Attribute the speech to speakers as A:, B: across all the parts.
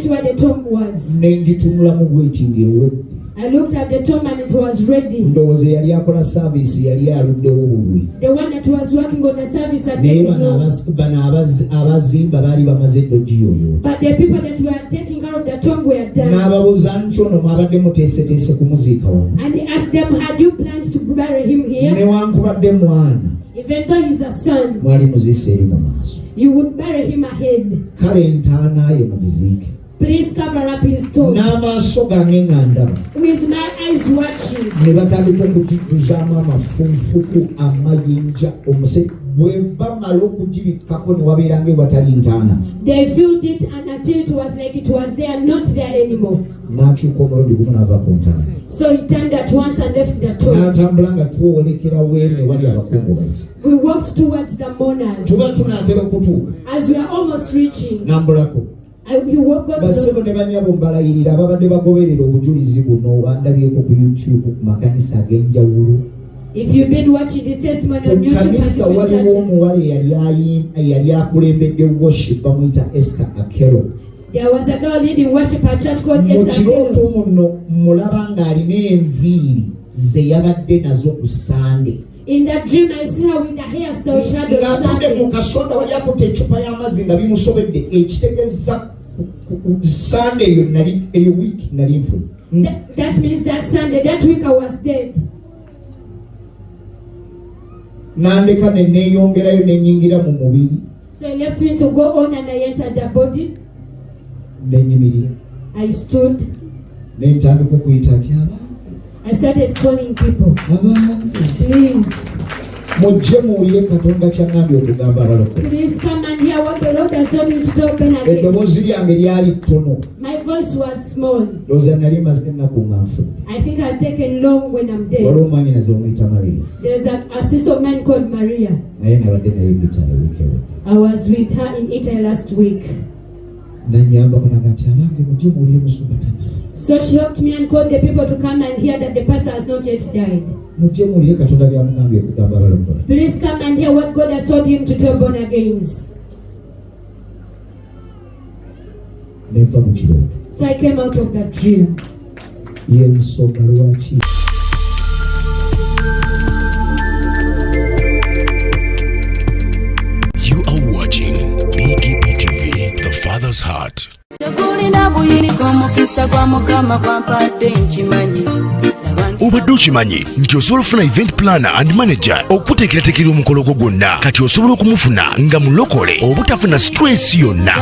A: reached where the tomb was. I looked at the tomb and it was ready. The one that was working on the service at the but the people that were taking care of the tomb were done. And he asked them, had you planned to bury him here? Even though he's a son, you would bury him ahead. Please cover up his toes. With my eyes watching. They filled it and until it was like it was there, not there anymore. So he turned at once and left the tomb. We walked towards the mourners. As we are almost reaching, you walk God to if you've been watching this testimony on YouTube, there was a girl leading worship at church called Esther Akelo. In that dream, I see her with the hair so shadowed Sunday. That means that Sunday, that week I was dead. So he left me to go on and I entered the body. I stood. I started calling people. Please. Please come and hear what the Lord has told me to open again. My voice was small. I think I've taken long when I'm dead. There's a sister man called Maria. I was with her in Italy last week. So she helped me and called the people to come and hear that the pastor has not yet died. Please come and hear what God has told him to tell born agains. So I came out of that dream.
B: You are watching BGPtv, the Father's Heart. Obadde okimanyi nti osobola okufuna event planner and manager okuteekerateekera omukolo gwo gwonna kati osobola okumufuna nga mulokole obutafuna stress yonna.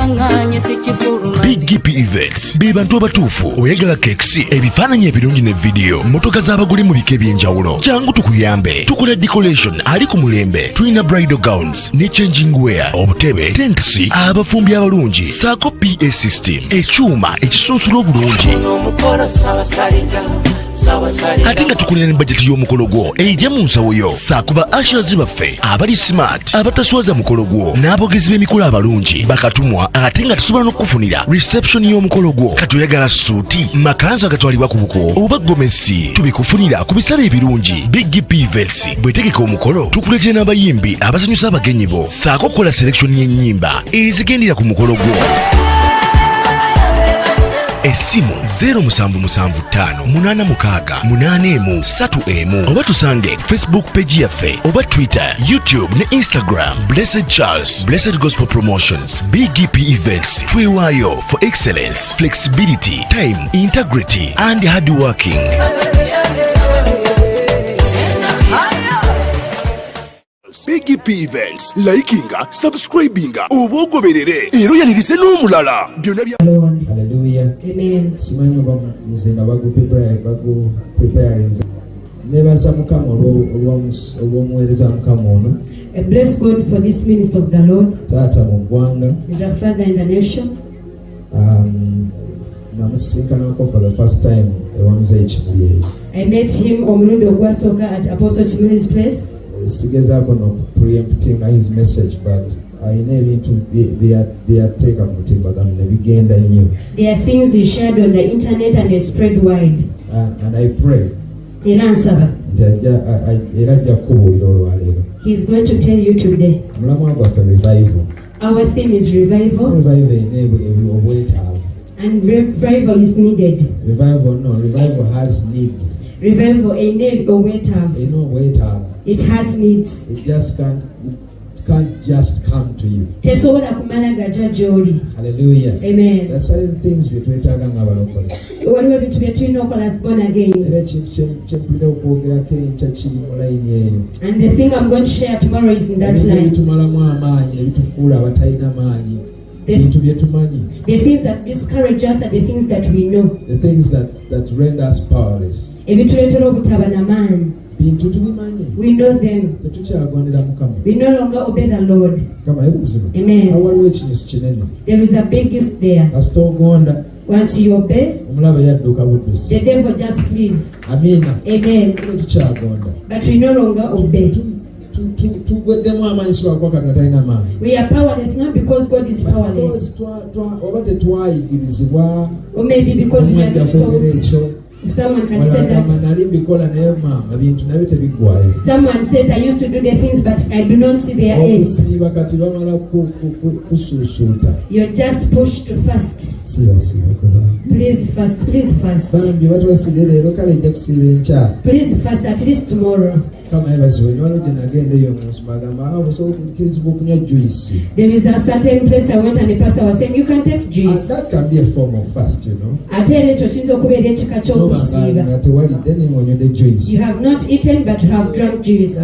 B: BGPevents be bantu abatuufu oyagala kekisi ebifaananyi ebirungi ne vidiyo motoka z'abagole mu bika eby'enjawulo jangu tukuyambe tukola decoration ali ku mulembe tulina bridal gowns ne changing wear obutebe tents abafumbi abalungi saako PA system ekyuma ekisunsula obulungi ate nga tukulira ne budget y'omukolo gwo ejja mu nsawo yo saakuba ushers baffe abali smart abataswaza mukolo gwo n'abogezi b'emikolo abalungi bakatumwa ate nga tusobola n'okufunira reception y'omukolo gwo kati oyagala suuti makanzu agatwalibwa ku buko oba gomesi tubikufunira ku bisale ebirungi BGPevents bwetegeka omukolo tukuletera n'abayimbi abasanyusa abagenyi bo saako okukola selection y'ennyimba ezigendera ku mukolo gwo. Esimu 07758681 oba tusange Facebook page yaffe oba Twitter, YouTube ne Instagram. Blessed Charles, Blessed Gospel Promotions, BGPevents. Twewaayo for excellence, flexibility, time, integrity and hard working. BGPevents, likinga, subscribinga, obogoberere ero yanirize n'omulala byonna bya
C: Hallelujah.
A: Amen.
C: Simanyo ba muzina bagu preparing nebaza mukama olw'omuweereza mukama ono.
A: I bless God for this minister of the Lord.
C: Taata mu ggwanga.
A: He's a father in the nation.
C: Namusisinkanako for the first time ewamuze ekimuli.
A: I met him omulundi ogwasooka at Apostle Chimuli's place.
C: Sigezaako no preempting his message but ayina ebintu byateeka ku mutimbagano ne bigenda nnyo.
A: There are things he shared on the internet and they spread wide.
C: And I pray
A: Era nsaba
C: era ajja kukubuulira olwaleero.
A: He is going to tell you today.
C: Mulamwa gwaffe revival.
A: Our theme is revival.
C: Revival ine obwetaavu.
A: And revival is needed.
C: Revival has needs.
A: Revival a need or wait up. It has needs.
C: It can't just come to you. Hallelujah.
A: Amen.
C: There are certain things between Tagang and
A: born again. And the thing I'm going to share tomorrow is in that line. The things that discourage us are the things that we know.
C: The things that render us powerless.
A: We know them. We no longer obey the Lord. Amen. There is a big gift there. Once you obey, the devil just flees. Amen. But we no longer obey. We are powerless not because God is powerless. Or maybe because we are not told. Someone can say that. Someone says, I used to do the things, but I do not see their end. You're just pushed to fast. Please fast. Please fast. Please fast at least tomorrow. There is a certain place I went and the pastor was saying, you can take juice.
C: That can be a form of fast, you know.
A: You have not eaten, but you have drunk juice.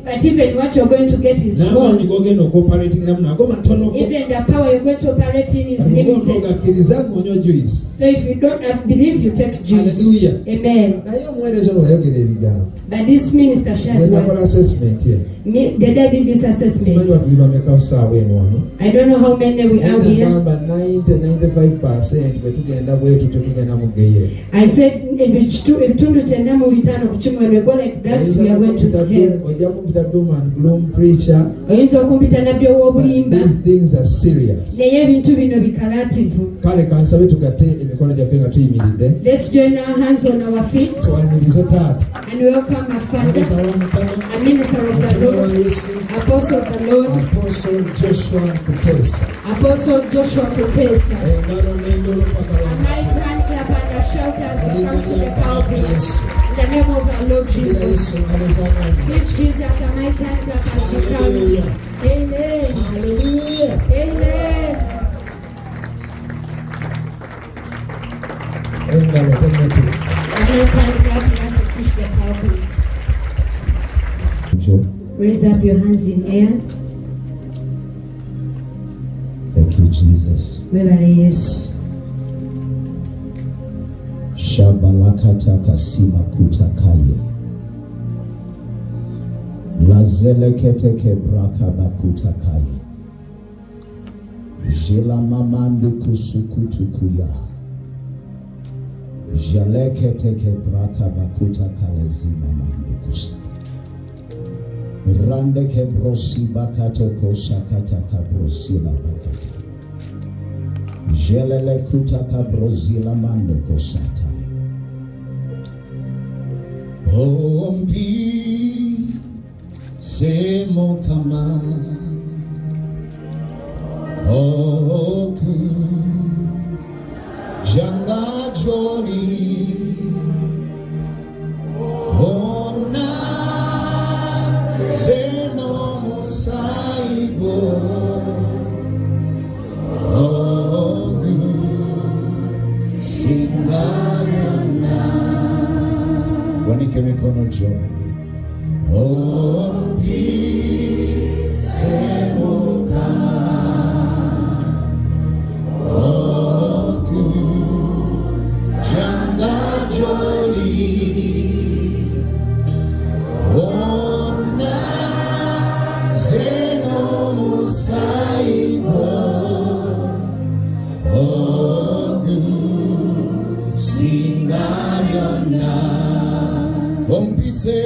A: But even what you're going to get is small. Even the power you're going to operate in is limited. So if you don't believe, you take juice.
C: Hallelujah.
A: Amen. But this minister shared
C: assessment here.
A: The dad did this assessment. I don't know how many we are here.
C: 90-95%
A: I said when we go like that, we are going to hell.
C: These things are serious.
A: Let's join our hands on our feet and welcome our Father, a minister of the Lord, Apostle of the Lord,
C: Apostle Joshua Kuteesa.
A: Apostle Joshua Kuteesa. A mighty hand clap and a shout as he comes to the pulpit. In the name of our Lord Jesus. Give Jesus a mighty hand clap as he comes. Amen.
C: Hallelujah.
A: Amen. A mighty hand clap as he fish the pulpit. Raise up your hands in air.
C: Thank you, Jesus.
A: Yes.
C: Shabalakata kasima kutakayo. Lazelekete kebraka bakutakayo. Jela mamandi kusukutukuya. Jalekete kebraka bakutakalizima mandi kusa. Rande kebrosi bakate kosakata kabrosila bakate. Jelele kuta kabrosila mande kosata. Ombi semo kama oku janga joni ona zeno musaibo oku singayana wanike mikono juu ombi semo kama oku janga joli ona zeno musaigo oku singayana ombise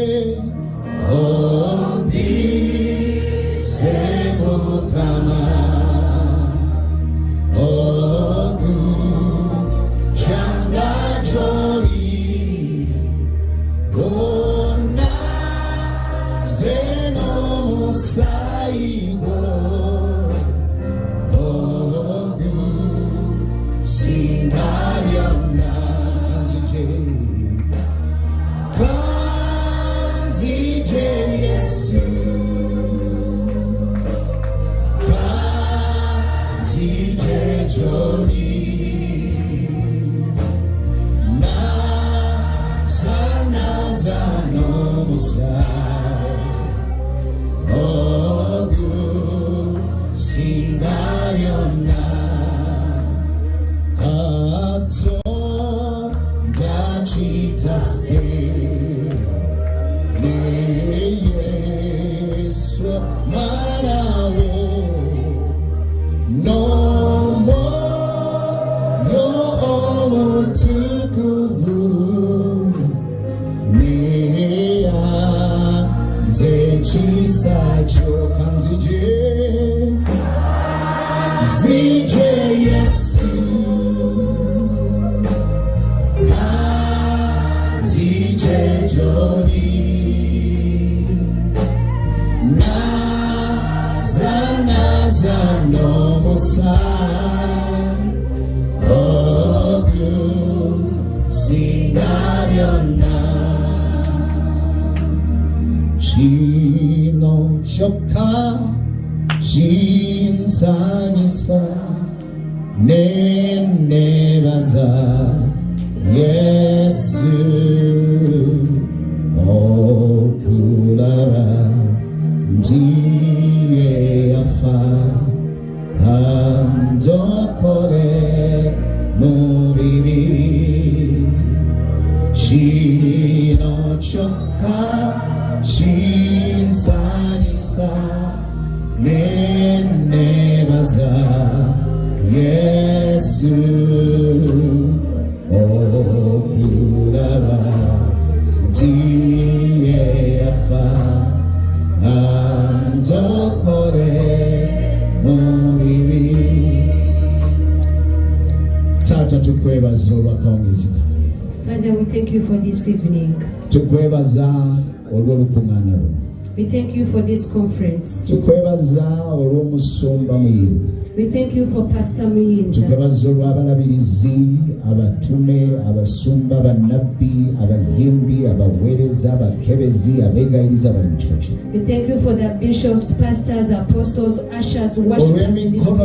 A: Father, we thank you for this evening. We thank you for this conference. We thank you for Pastor Muyinza. We thank you for the bishops, pastors, apostles, ushers, worshipers in this place.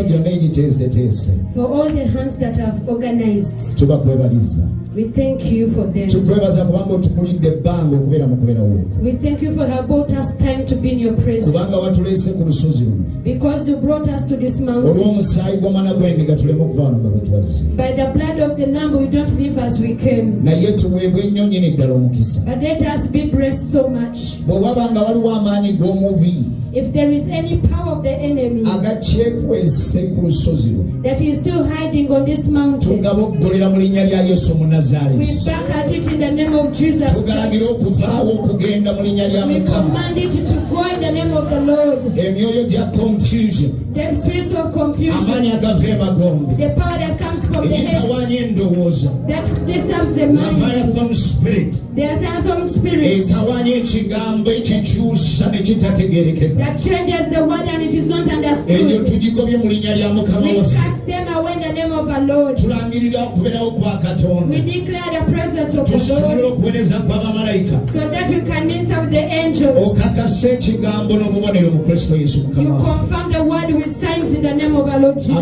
A: For all the hands that have organized. We thank you for them. We thank you for how brought us time to be in your presence. Because you brought us to this mountain. By the blood of the Lamb, we don't live as we came. But let us be blessed so much. If there is any power of the enemy that is still hiding on this mountain, we back at it in the name of Jesus Christ. We command it to go in the name of the Lord. The spirits of confusion, the power that comes from the head, that disturbs the mind, the Leviathan spirit that changes the word and it is not understood. We cast them away in the name of our Lord. We declare the presence of the Lord so that we can minister with the angels. You confirm the word with signs in the name of our Lord Jesus.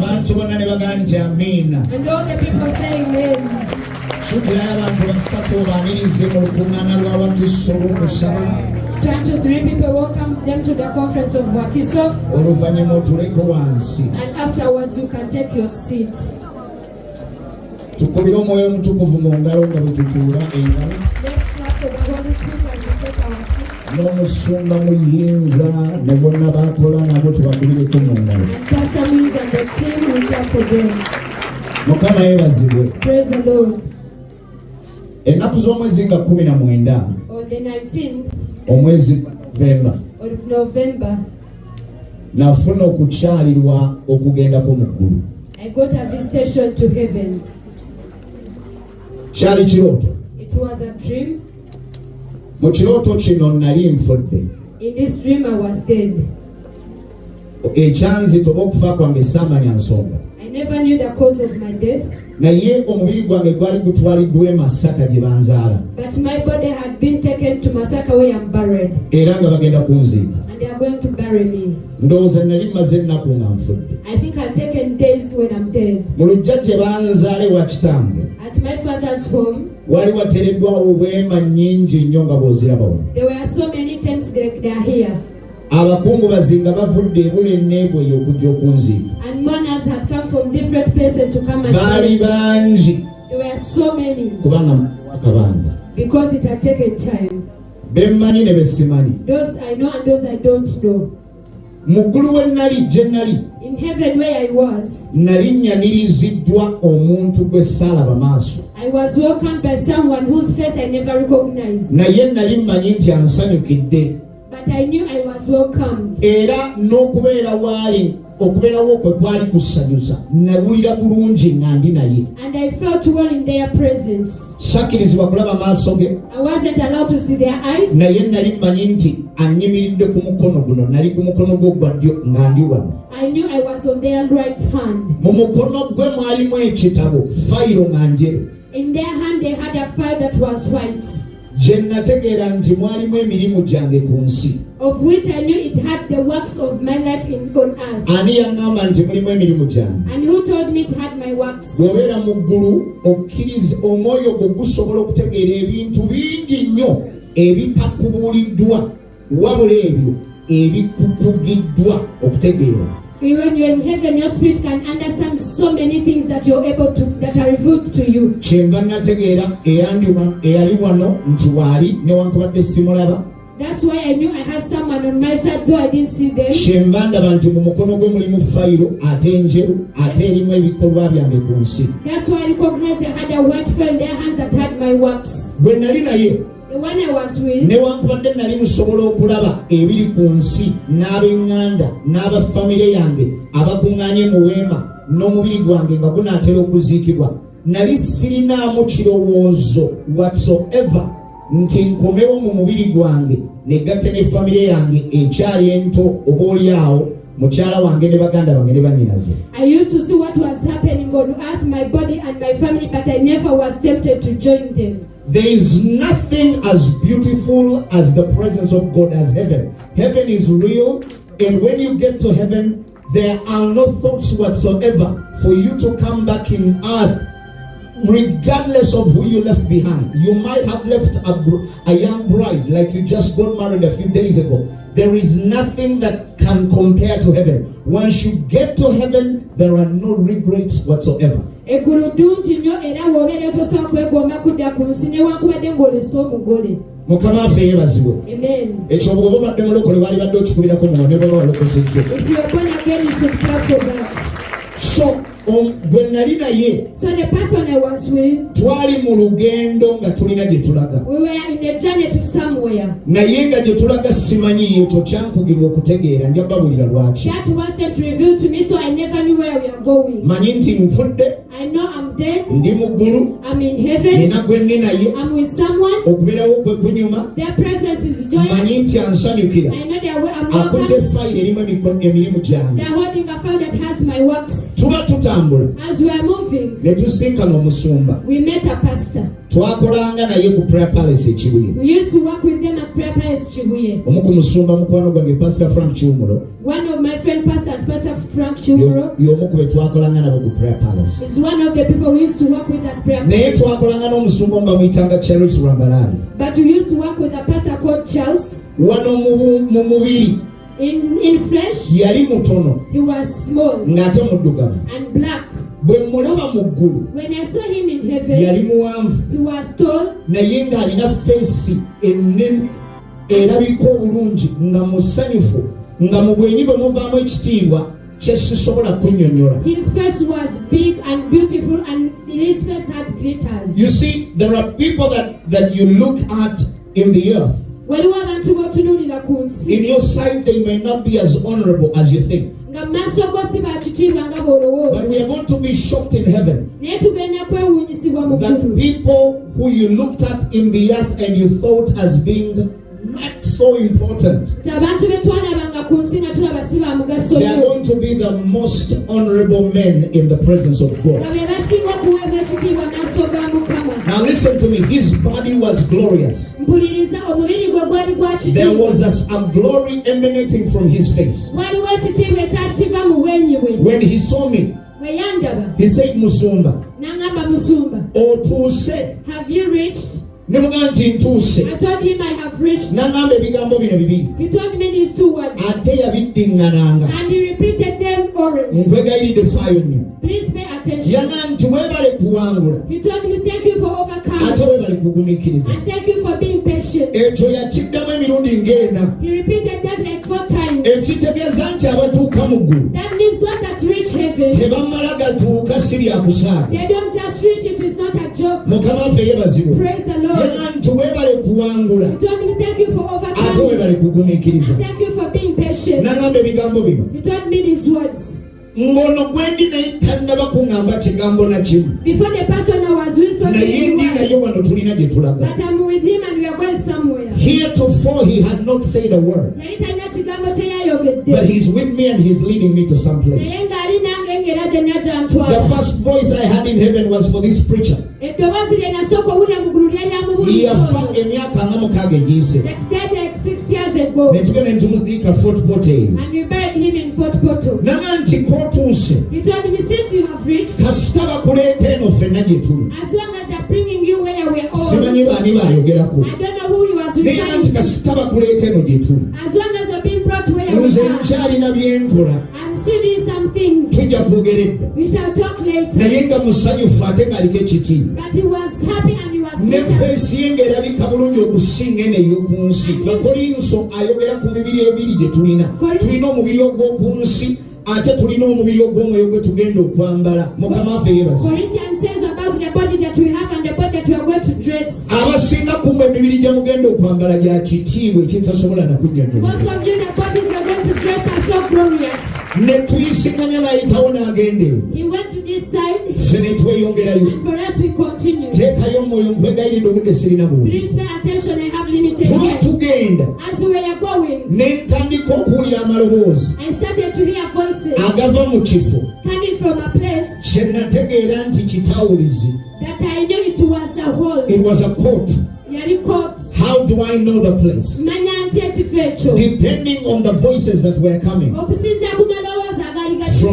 A: And all the people say amen. Turn to 3 people, welcome them to the conference of Wakiso. And afterwards you can take your seat. Let's clap for the Holy Spirit as we take our seats. And Pastor Means and the team will clap for them. Praise the Lord. On the 19th of November,
C: nafuna okukyalirwa okugenda ko muggulu.
A: I got a visitation to heaven.
C: Kyali kirooto.
A: It was a dream.
C: Mu kirooto kino nali nfudde.
A: In this dream I was dead.
C: Ekyanzitoba okufa kwange saamanya nsonga.
A: I never knew the cause of my death.
C: Naye omubiri gwange gwali gutwaliddwa e Masaka gye banzaala.
A: But my body had been taken to Masaka where I'm buried.
C: Era nga bagenda kunziika.
A: And they are going to bury me.
C: Ndowooza nali mmaze ennaku nga nfudde.
A: I think I've taken days when I'm dead.
C: Mu luggya gye banzaale wa kitange.
A: At my father's home.
C: Wali wateereddwawo obwema nnyingi nnyo nga bw'oziraba wano.
A: There were so many tents they are here.
C: Abakungu bazinga bavudde ebule n'ebweyo okujja okunziika.
A: And mourners had come from different places to come and
C: baali bangi.
A: There were so many.
C: Kubanga wakabanga.
A: Because it had taken time.
C: Bemmanyi ne besimanyi.
A: Those I know and those I don't know.
C: Muggulu we nali gye nali.
A: In heaven where I was.
C: Nali nnyaniriziddwa omuntu gwe saalaba maaso.
A: I was welcomed by someone whose face I never recognized.
C: Naye nali mmanyi nti ansanyukidde.
A: But I knew I was welcomed.
C: Era n'okubeera waali okubeerawo kwe kwali kusanyusa nawulira bulungi nga ndi naye.
A: And I felt well in their presence.
C: Sakkirizibwa kulaba maaso ge.
A: I wasn't allowed to see their eyes.
C: Naye nali mmanyi nti annyimiridde ku mukono guno nali ku mukono gwe gwa ddyo nga ndi wano.
A: I knew I was on their right hand.
C: Mu mukono gwe mwalimu ekitabo fayiro nga njeru.
A: In their hand they had a file that was white.
C: Gye nategeera nti mwalimu emirimu gyange ku nsi.
A: Of which I knew it had the works of my life on earth.
C: Ani yaŋŋamba nti mulimu emirimu gyange?
A: And who told me it had my works?
C: Bw'obeera mu ggulu okkiriza omwoyo gwo gusobola okutegeera ebintu bingi nnyo ebitakubuuliddwa wabula ebyo ebikukugiddwa okutegeera.
A: When you're in heaven, your spirit can understand so many things that you're able to, that are revealed to you.
C: Kyenva nategeera eyali wano nti waali newankubadde simulaba.
A: That's why I knew I had someone on my side, though I didn't see them.
C: Kyenva ndaba nti mu mukono gwe mulimu fayiro ate enjeru ate erimu ebikolwa byange ku nsi.
A: That's why I recognized they had a white file in their hands that had my works.
C: Bwe nali naye
A: The one I was with,
C: newankubadde nali musobola okulaba ebiri ku nsi n'ab'eŋŋanda n'abafamire yange abakuŋŋaanye mu weema n'omubiri gwange nga gunaatera okuziikibwa, nali sirinaamu kirowoozo whatsoever nti nkomewo mu mubiri gwange negatte ne famire yange ekyali ento obaolyawo mukyala wange ne baganda bange ne bannyinaze.
A: I used to see what was happening on earth, my body and my family, but I never was tempted to join them.
C: There is nothing as beautiful as the presence of God as heaven. Heaven is real, and when you get to heaven, there are no thoughts whatsoever for you to come back in earth, regardless of who you left behind. You might have left a young bride, like you just got married a few days ago. There is nothing that can compare to heaven. Once you get to heaven, there are no regrets whatsoever. Mukama affe yeebazibwe. Ekyo bw'oba obadde mulokole wali badde okikubirako muno ne baba walokosejjo. So gwe nali naye twali mu lugendo nga tulina gye tulaga. Naye nga gye tulaga simanyiyo ekyo kyankugirwa okutegeera nja babulira lwaki. Manyi nti nfudde, ndi mu ggulu, nina gwe ndi naye, okubeerawo kwe kunyuma, manyi nti ansanyukira, akutte fayiro erimu emirimu gyange. Tuba tutambula ne tusinkana omusumba, twakolanga naye ku prayer palace e Kibuye. Omu ku musumba mukwano gwange Pastor Frank Chumulo, y'omu ku be twakolanga nabo ku prayer palace. Naye twakolanga n'omusumba omu bamuyitanga Charles Rambalali. Wano mu mubiri
A: in flesh,
C: yali mutono,
A: he was small
C: ng'ate muddugavu.
A: and black.
C: Bwe mulaba mu ggulu,
A: When I saw him in heaven,
C: yali muwanvu
A: he was tall
C: naye ng'alina feesi ennene erabika obulungi nga musanyufu nga mu bwenyi bwe muvaamu ekitiibwa kye sisobola kunnyonnyola.
A: His face was big and beautiful, and his face had glitters.
C: You see, there are people that you look at in the earth. In your sight, they may not be as honorable as you think. But we are going to be shocked in heaven that people who you looked at in the earth and you thought as being That's so important. They are going to be the most honorable men in the presence of God. Now listen to me. His body was glorious. There was a glory emanating from his face. When he saw me, he said, Musumba, Otuuse.
A: Have you reached?
C: I told
A: him I have reached. He told me these two words. And he repeated them already. Please pay attention. He told me thank you for overcoming. And thank you for being patient. He repeated that like 4 times. That means God has reached heaven. They don't just reach it, it's not a joke. Praise the Lord. He told me thank you for overcoming. And thank you for being patient. He told me these words. Before the person I was with told me, but I'm with him and we are going somewhere.
C: Heretofore he had not said a word, but he's with me and he's leading me to some place. The first voice I had in heaven was for this preacher. He
A: that died like 6 years ago. And we buried him in Fort Portal. He told me since you have reached, as long as they're bringing you where we're all, I don't know who you was referring to. As long as you're being brought where we are, I'm seeing some things. We shall talk later. But he was happy and he was Corinthians says about the body that we have and the body that we are going to dress. Most of you, the bodies are going to dress are so glorious. He went to this side, and for us we continue. Please pay attention, I have limited time. As we are going, I started to hear voices coming from a place that I knew it was a hall.
C: It was a court. How do I know the place? Depending on the voices that were coming from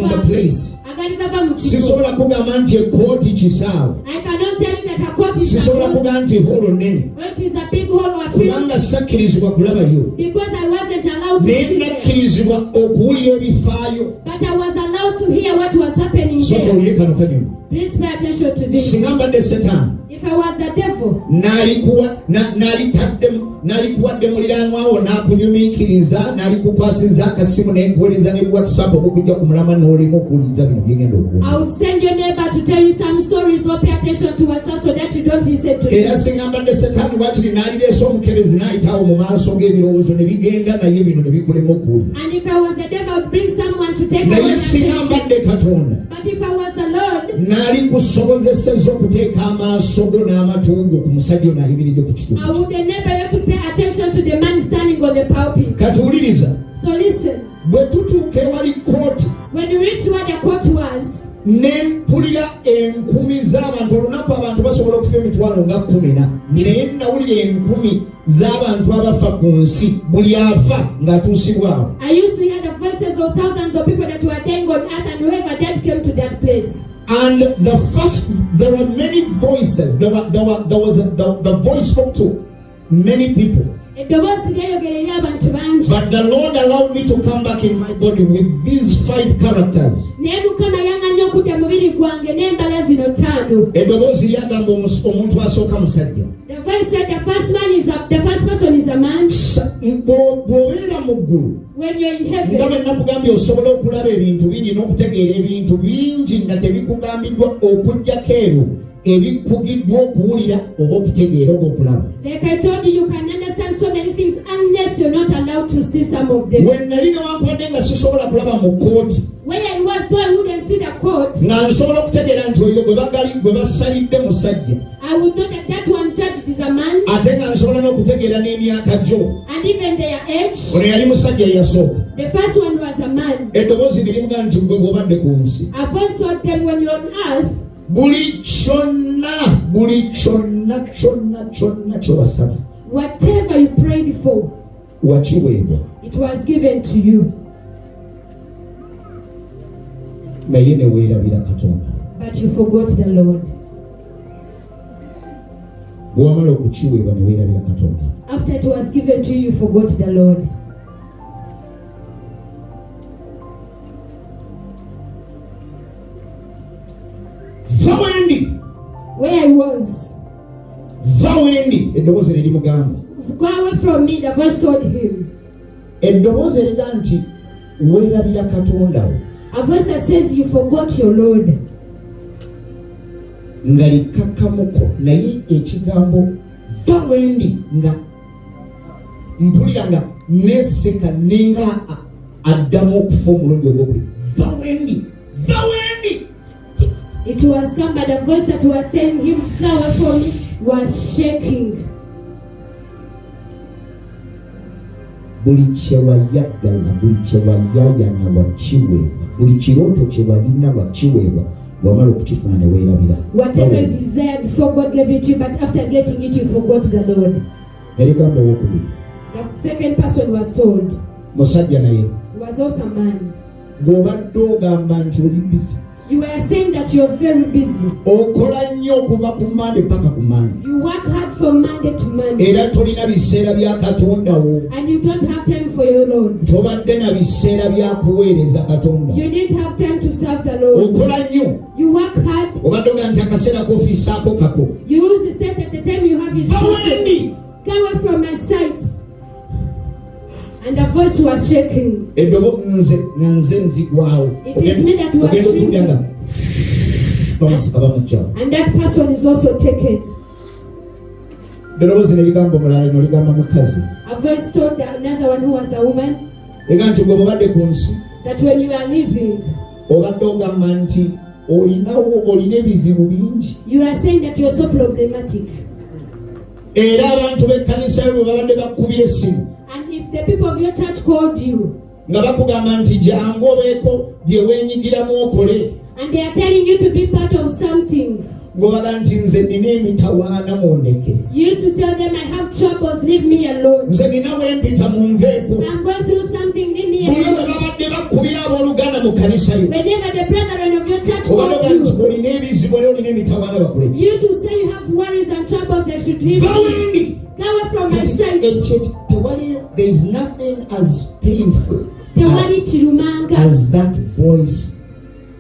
C: the place. I cannot
A: tell you that a court is a hall. It is a big hall or a field. Because I wasn't allowed to see it. But I was allowed to hear what was happening there. Please pay attention to this. If I was the devil, I would send your neighbor to tell you some stories or pay attention to what's so that you don't listen to it. And if I was the devil, I would bring someone to take away attention. But if I was the Lord, I would enable you to pay attention to the man standing on the pulpit. So listen. When you reach where the court was,
C: nempulira enkumi z'abantu olunaku abantu basobola okufa emitwalo nga 10 naye nawulira enkumi z'abantu abafa ku nsi buli afa ng'atuusibwawo.
A: I used to hear the voices of thousands of people that were dying on earth, and whoever dead came to that place.
C: And there were many voices. The voice spoke to many people. But the Lord allowed me to come back in my body with these 5 characters.
A: The voice said the first person is a man. When you're in heaven, like I told you, you can understand so many things unless you're not allowed to see some of them. Where I was, though I wouldn't see the court, I would know that one judged this is a man.
C: Atenga nsobola n'okutegeera n'emyaka gyo.
A: And even their age.
C: Ono yali musajja yasooka.
A: The first one was a man.
C: Eddoboozi lirimuga nti gwe bw'obadde ku nsi.
A: A voice told them when you're on earth.
C: Buli kyonna ky'owasaba.
A: Whatever you prayed for.
C: Wakiweebwa.
A: It was given to you.
C: Naye ne weerabira Katonda.
A: But you forgot the Lord.
C: Bw'amala okukiweebwa ne weerabira Katonda.
A: After it was given to you, you forgot the Lord. Where I was.
C: Eddoboozi ne limugamba.
A: Go away from me, the voice told him.
C: Eddoboozi eriga nti weerabira Katonda wo.
A: A voice that says you forgot your Lord.
C: Nga likakkamuko naye ekigambo va wendi nga mpulira nga neseka nenga addamu okufa omulundi ogwokuli. Va wendi.
A: It was come, but the voice that was telling him go away from me was shaking.
C: Buli kyewayagala, buli kyewayayana wakiweebwa, buli kirooto kyewalina wakiweebwa, bw'amala okukifuna ne weerabira.
A: Whatever you desired before God gave it to you, but after getting it you forgot the Lord.
C: Erigambo owookubiri.
A: The second person was told.
C: Musajja naye.
A: Was also a man.
C: Bw'obadde ogamba nti oli busy.
A: You were saying that you're very busy.
C: Okola nnyo okuva ku Monday paka ku Monday.
A: You work hard from Monday to Monday.
C: Era tolina biseera bya Katonda wo.
A: And you don't have time for your Lord.
C: Tobadde na biseera bya kuweereza Katonda.
A: You didn't have time to serve the Lord.
C: Okola nnyo.
A: You work hard.
C: Obadde oga nti akaseera k'ofisaako kako.
A: You use the set at the time you have his voice. Go away from my sight. And the voice was shaking. It is me that was shaking. And that person is also taken. A voice told another one who was a woman that when you are leaving, you are saying that you're so problematic. And if the people of your church called you, and they are telling you to be part of something, you used to tell them, I have troubles, leave me alone. I'm going through something, leave me alone. Whenever the brethren of your church called you, you used to say you have worries and troubles, they should leave you. Go away from my sight.
C: There is nothing as painful as that voice.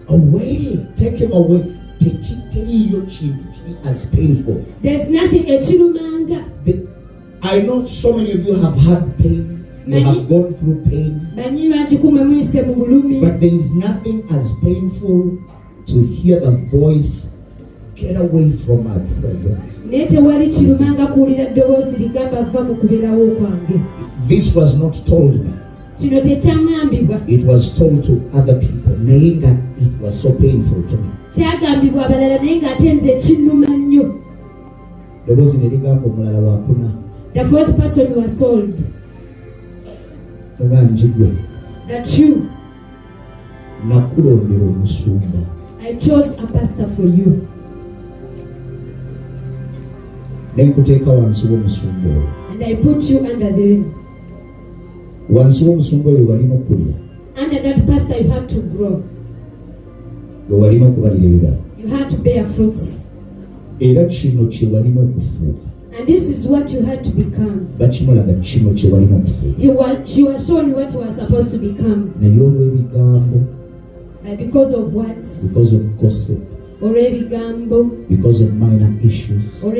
C: Away, take him away. As painful.
A: There's nothing.
C: I know so many of you have had pain. You have gone through pain. But there is nothing as painful to hear the voice. Get away from my presence. This was not told me. It was told to other people. It was so painful to me.
A: The fourth person was told that you, I chose a pastor for you.
C: And
A: I put you under them. Under that pastor you had to grow. You had to bear fruits. And this is what you had to become. She was shown what you were supposed to become. Because of what?
C: Because of gossip. Because of minor issues. You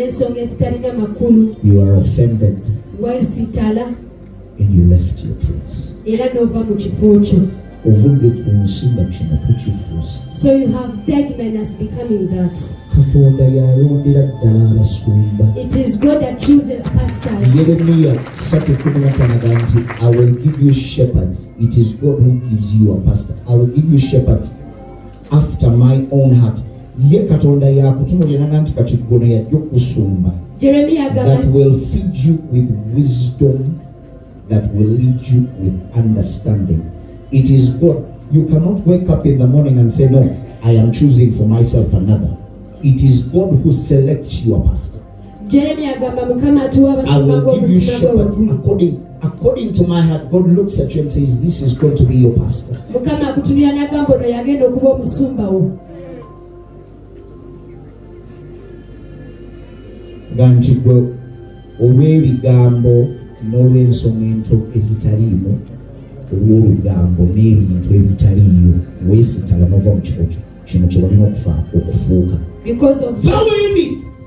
C: are offended. And you left your place.
A: So you have dead men as becoming that. It is God that chooses pastors.
C: I will give you shepherds. It is God who gives you a pastor. I will give you shepherds after my own heart. Ye Katonda yakutumulira nti kati gono yajja okusumba that will feed you with wisdom, that will lead you with understanding. It is God. You cannot wake up in the morning and say, no, I am choosing for myself another. It is God who selects your pastor. I will give you shepherds according to my heart. God looks at you and says, this is going to be your pastor. Ganchigwe olw'ebigambo n'olw'ensonga ento ezitaliimu olw'olugambo n'ebintu ebitaliiyo weesitala n'ova mu kifo kino kye walina okufuuka.
A: Because of this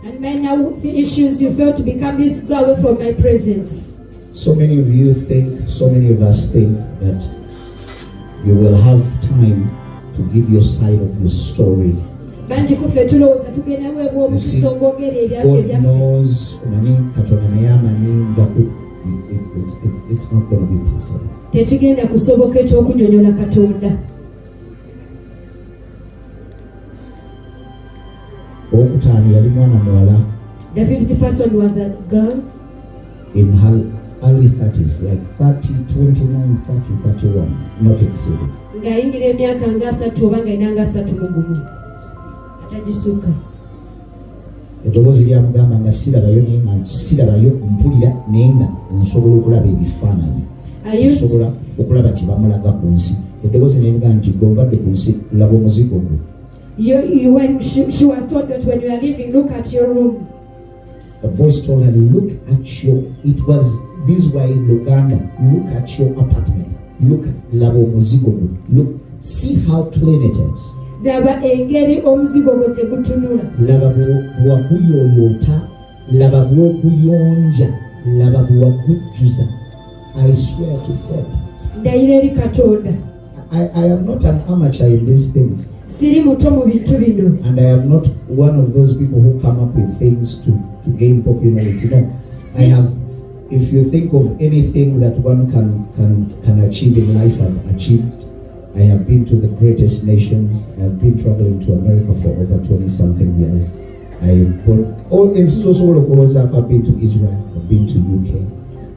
A: and minor issues, you fail to become this, go away from my presence.
C: So many of us think that you will have time to give your side of your story. You see, God knows it's not going to be possible.
A: The 50th person was that girl
C: in her early 30s, like 30, 29, 30, 31, not exceeding. Eddoboozi lyamugamba nga sirabayo mpulira naye nga nsobola okulaba ebifaananyi, nsobola okulaba kye bamulaga ku nsi. Eddoboozi neligamba nti gwe obadde ku nsi laba omuzigo gwo.
A: When she was told that when you are leaving, look at your room.
C: The voice told her, look at your, it was this way in Uganda, look at your apartment, look at laba omuzigo gwo, look, see how clean it is.
A: Laba engeri omuzigo gwo gye gutunula.
C: Laba bw'okuyoyota, laba bw'okuyonja, laba bw'okujjuza. I swear to God.
A: Ndayira eri Katonda.
C: I am not an amateur in these things.
A: Siri muto mu bintu bino.
C: And I am not one of those people who come up with things to gain popularity. No. I have, if you think of anything that one can achieve in life, I've achieved. I have been to the greatest nations. I have been traveling to America for over 20-something years. I've been to Israel. I've been to UK.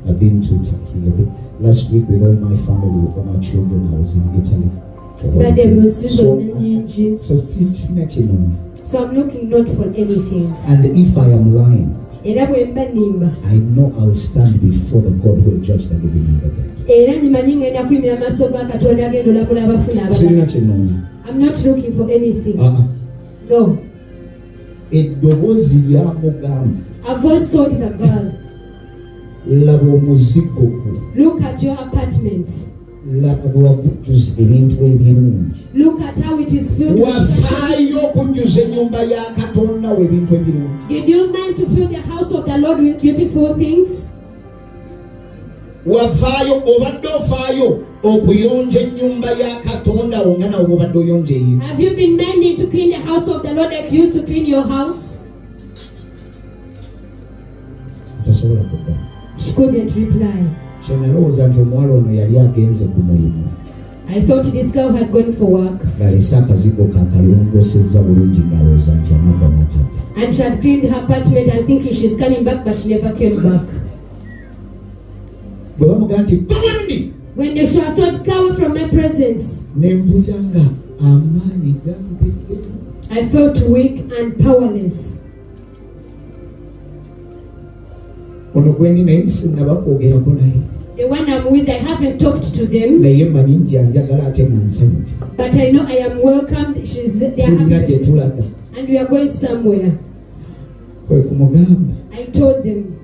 C: I've been to Turkey. Last week with all my family, with all my children, I was in Italy. So
A: I'm looking not for anything.
C: And if I am lying, I know I will stand before the God who will judge the living and the dead.
A: I'm not looking for anything. No. A voice told the girl, look at your apartment. Look at how it is filled with. Did you mind to fill the house of the Lord with beautiful things? Have you been minding to clean the house of the Lord like you used to clean your house? She couldn't reply. I thought this girl had gone for work. And she had cleaned her apartment and thinking she's coming back, but she never came back. When she was told, go away from my presence, I felt weak and powerless. The one I'm with, I haven't talked to them, but I know I am welcomed. And we are going somewhere. I told them.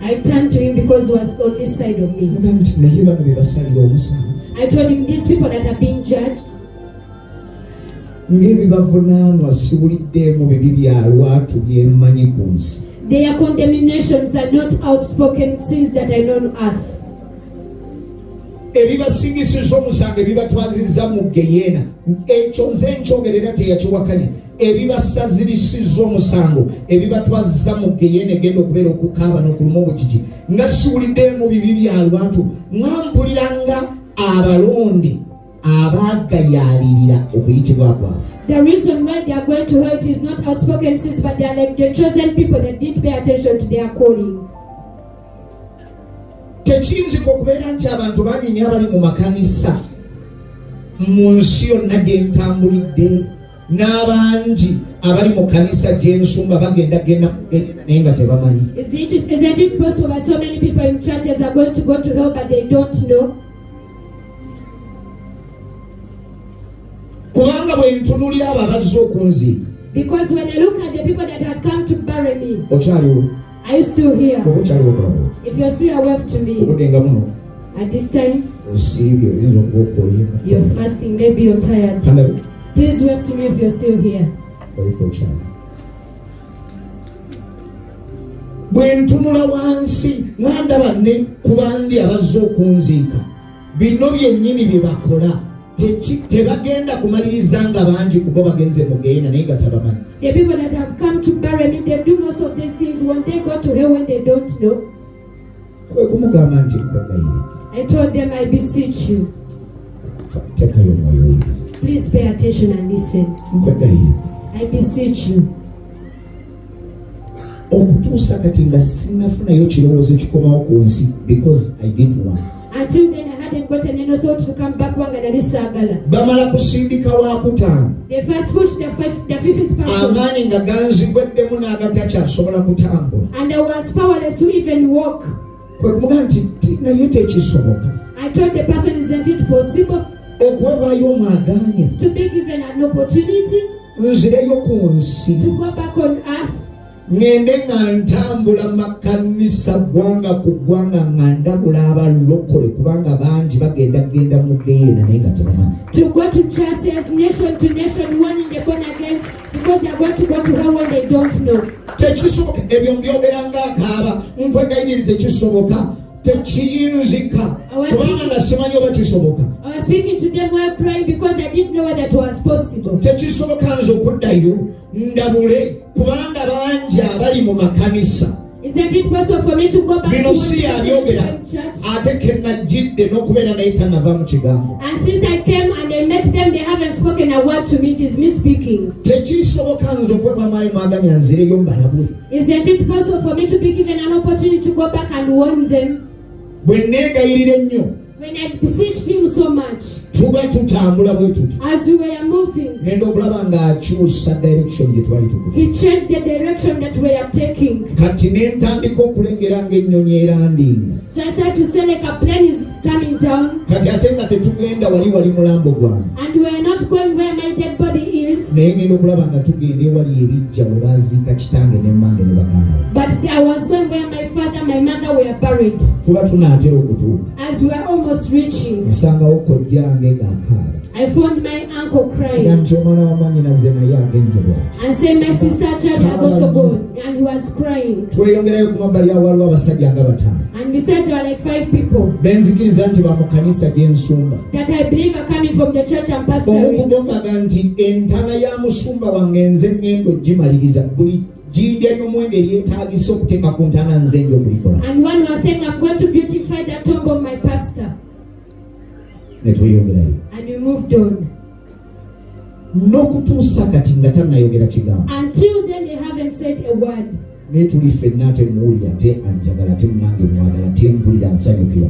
A: I turned to him because he was on this side of me. I told him, these people that are being judged, their condemnations are not outspoken sins that I know on earth.
C: Ebibasazirisiza omusango ebibatwaza mu geyene genda okubeera okukaaba n'okuluma obukiki nga siwulidde mu bibi bya lwatu nga mpuliranga abalonde abagayalirira okuyitibwa kwabwe.
A: The reason why they are going to hell is not outspoken sins, but they are like the chosen people that didn't pay attention to their calling.
C: Tekiyinzika okubeera nti abantu bangi abali mu makanisa mu nsi yonna gye ntambulidde n'abangi abali mu kanisa gy'ensumba bagenda naye nga tebamanyi.
A: Isn't it possible that so many people in churches are going to go to hell but they don't know?
C: Kubanga bwe ntunulira abo abazze okunziika.
A: Because when I look at the people that had come to bury me,
C: okyaliwo.
A: Are you still here?
C: Okyaliwo kulabo.
A: If you're still awake to me,
C: obuddenga buno.
A: At this time,
C: osiibye oyinza okuba okwoyeka.
A: You're fasting, maybe you're tired. Please wave to me if you're still here.
C: Bwe ntunula wansi ngandaba ne ku bandi abazze okunziika bino byennyini bye bakola tebagenda kumaliriza nga bangi kuba bagenze mu geena naye nga tabamanyi.
A: The people that have come to bury me, they do most of these things when they go to hell when they don't know.
C: Kwe kumugamba nti nkwegayire.
A: I told them, I beseech you.
C: Tekayo omwoyo owuliriza.
A: Please pay attention and listen.
C: Nkwegayire.
A: I beseech you.
C: Okutuusa kati nga sinnafunayo kirowoozo ekikomawo ku nsi because I didn't want.
A: Until then I hadn't gotten any thought to come back wanga nali saagala.
C: Bamala kusindika wakutaano.
A: They first pushed the fifth person.
C: Amaanyi nga ganzigweddemu n'agatakyasobola kutambula.
A: And I was powerless to even walk.
C: Kwe kumugamba nti naye tekisoboka.
A: I told the person, isn't it possible?
C: Okwewaayo omwagaanya.
A: To be given an opportunity.
C: Nzireyo ku nsi.
A: To go back on earth.
C: Ngende nga ntambula makanisa gwanga ku gwanga nga ndabula abalokole kubanga bangi bagenda mu geena naye nga tebamanyi.
A: To go to churches nation to nation warning the born again because they are going to go to hell when they don't know.
C: Tekisoboka ebyo mbyogera ng'akaaba nkwegayirira tekisoboka tekiyinzika kubanga nga simanyi oba kisoboka.
A: I was speaking to them while crying because I didn't know whether it was possible.
C: Tekisoboka nze okuddayo ndabule kubanga bangi abali mu makanisa.
A: Isn't it possible for me to go back
C: bino
A: to
C: si yabyogera ate ke najjidde n'okubeera naye tannava mu kigambo.
A: And since I came and I met them, they haven't spoken a word to me. It is me speaking.
C: Tekisoboka nze okweba maayi mwaganya nzireyo mbalabule.
A: Isn't it possible for me to be given an opportunity to go back and warn them?
C: Bwe neegayirira ennyo.
A: When I beseeched him so much,
C: tuba tutambula bwe tuti.
A: As we were moving,
C: ngenda okulaba ng'akyusa direction gye twali tukutte.
A: He changed the direction that we are taking.
C: Kati ne ntandika okulengera ng'ennyonyi erandinga.
A: So I started to say like a plane is coming down.
C: Kati ate nga tetugenda wali mulambo gwange.
A: And we are not going where my dead body is.
C: Naye ngenda okulaba nga tugenda ewali ebijja we baaziika kitange ne mmange ne baganda be.
A: But I was going where my father, my mother were buried.
C: Tuba tunaatera okutuuka.
A: As we are almost reaching,
C: nsangawo kojjange ng'akaaba.
A: I found my uncle crying.
C: Nti omwana wa mwannyinaze naye agenze bw'ati.
A: And say my sister child has also gone, and he was crying.
C: Tweyongerayo ku mabbali awo waliwo abasajja nga bataano.
A: And besides there were like 5 people.
C: Benzikiriza nti ba mu kanisa gy'ensumba.
A: That I believe are coming from the church and pastoring.
C: Omukugombaga nti entaana ya musumba wange nze ngendo gimaliriza buli jinja ly'omuwendo eryetaagisa okuteeka ku ntaana nze nja okulikola.
A: And one was saying I'm going to beautify the tomb of my pastor.
C: Ne tweyongerayo.
A: And we moved on.
C: N'okutuusa kati nga tannayogera kigambo.
A: Until then they haven't said a word.
C: Naye tuli ffenna ate muwulira ate anjagala ate munange mwagala ate mpulira nsanyukira.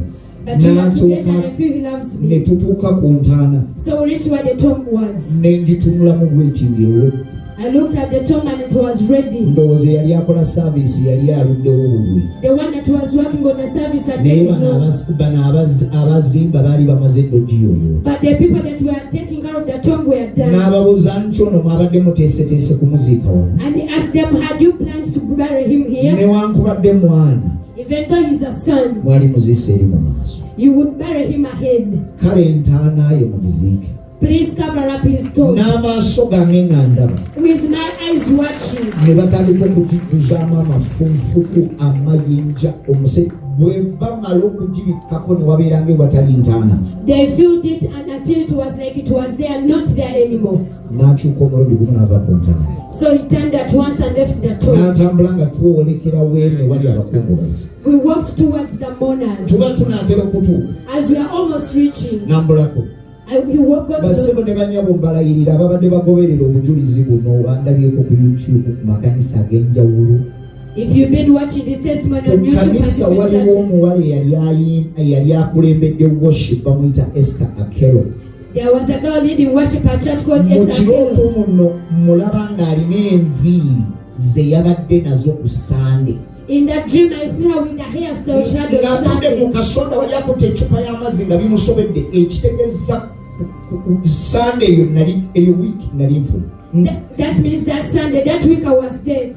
C: Ne tutuuka ku ntaana.
A: So we reached where the tomb was.
C: Ne ngitunulamu bweti ng'ewedde.
A: I looked at the tomb and it was ready.
C: Ndowooza yali akola service yali aluddewo bulwi.
A: The one that was working on the service had
C: naye bano abazimba baali bamaze eddogiyoyo.
A: But the people that were taking care of the tomb were done.
C: N'ababuuza nti ono mwabadde muteeseteese kumuziika wano.
A: And he asked them, had you planned to bury him here?
C: Newankubadde mwana.
A: Even though he's a son,
C: mwali muziise eri mu maaso.
A: You would bury him ahead.
C: Kale entaana yo mugiziike.
A: Please cover up his tomb.
C: N'amaaso gange nga ndaba.
A: With my eyes watching.
C: Ne batandika okugijjuzaamu amafunfuku amayinja omuse bwe bamala okugibikkako ne wabeeranga ewatali ntaana.
A: They filled it and until it was like it was there, not there anymore.
C: N'akyuka omulundi gumu n'ava ku ntaana.
A: So he turned at once and left the tomb.
C: N'atambula nga twolekera weene wali abakungubazi.
A: We walked towards the mourners.
C: Tuba tunaatera okutuuka.
A: As we are almost reaching,
C: n'ambulako. basebo ne banyabo mbalayirira ababadde bagoberera obujulizi buno bandabyeko ku YouTube ku makanisa ag'enjawulo.
A: If you've been watching this testimony on YouTube,
C: kanisa waliwo omuwala yali akulembedde worship bamuyita Esther Akero.
A: There was a girl leading worship at church called Esther Akero.
C: Mukirooto muno mulaba ng'alina enviiri ze yabadde nazo ku Sunday.
A: In that dream, I see her with the hairstyle shadow Sunday.
C: Mu kasonda wali akutte eccupa y'amazzi nga bimusobedde ekitegeeza Sunday eyo week nali nfu.
A: That means that Sunday, that week I was dead.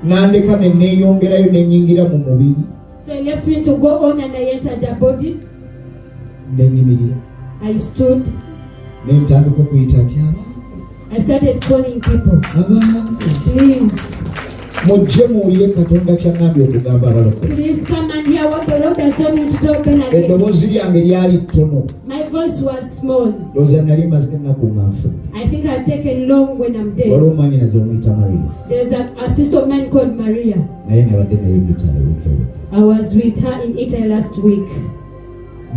C: Nandeka ne neeyongerayo ne nyingira mu mubiri.
A: So he left me to go on and I entered the body.
C: Nenyimirira.
A: I stood.
C: Ne ntandika okuyita nti abantu.
A: I started calling people. Please.
C: Mujje muwulire Katonda ky'aŋŋambye okugamba abalokole.
A: Please come and hear what the Lord has told me to tell Ben again.
C: Eddoboozi lyange lyali ttono.
A: My voice was small.
C: Ndowooza nali maze ennaku nga nfudde.
A: I think I'd taken long when I'm dead.
C: Waliwo mwannyinaze omuyita Maria.
A: There's a sister of mine called Maria.
C: Naye nabadde naye Italy week ewedde.
A: I was with her in Italy last week.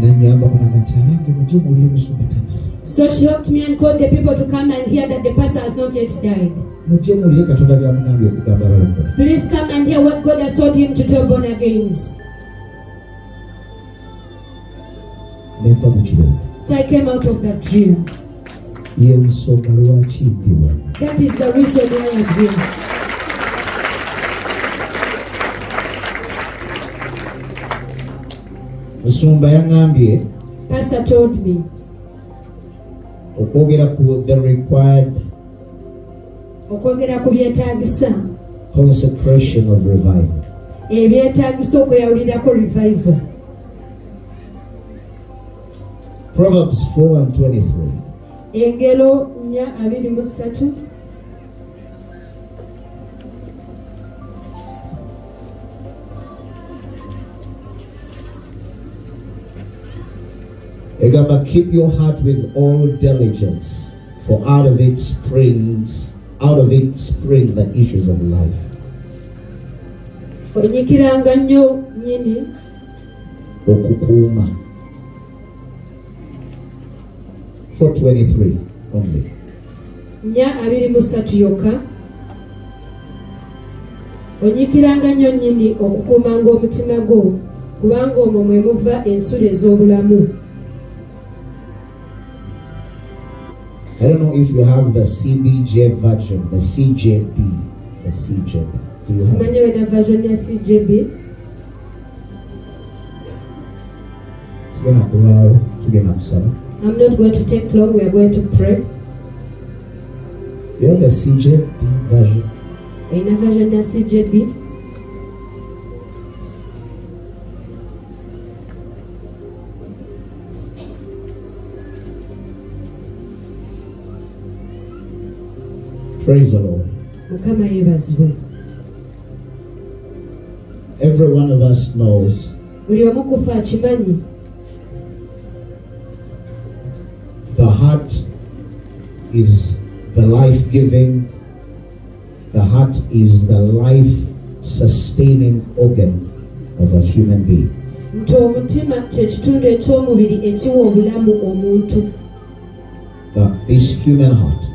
C: Nannyamba kunaga nti abange mujje muwulire musumba tanafa.
A: So she helped me and called the people to come and hear that the pastor has not yet died.
C: Mujje muwulire Katonda by'amugambye okugamba abalokole.
A: Please come and hear what God has told him to tell born agains.
C: Nenva mu kirooto.
A: So I came out of that dream.
C: Y'ensonga lwaki ndi wano.
A: That is the reason why I'm here.
C: Musumba yaŋŋambye
A: Pastor told me
C: okwogera ku the required
A: okwogera ku byetaagisa
C: consecration of revival.
A: Ebyetaagisa okweyawulirako revival.
C: Proverbs 4:23.
A: Engero 4:23.
C: Egamba, keep your heart with all diligence, for out of it spring the issues of life.
A: Onyikiranga nnyo nnyini
C: okukuuma. 4:23 only.
A: 4:23 yokka. Onyikiranga nnyo nnyini okukuumanga omutima gwo, kubanga omwo mwe muva ensulo ez'obulamu.
C: I don't know if you have the CBJ version, the CJB. Do you have
A: Simanyi wena version ya CJB. I'm not going to take long, we are going to pray.
C: You have the CJB version.
A: Wena version ya CJB.
C: Praise the Lord. Every one of us knows the heart is the life-giving, the heart is the life-sustaining organ of a human being. This human heart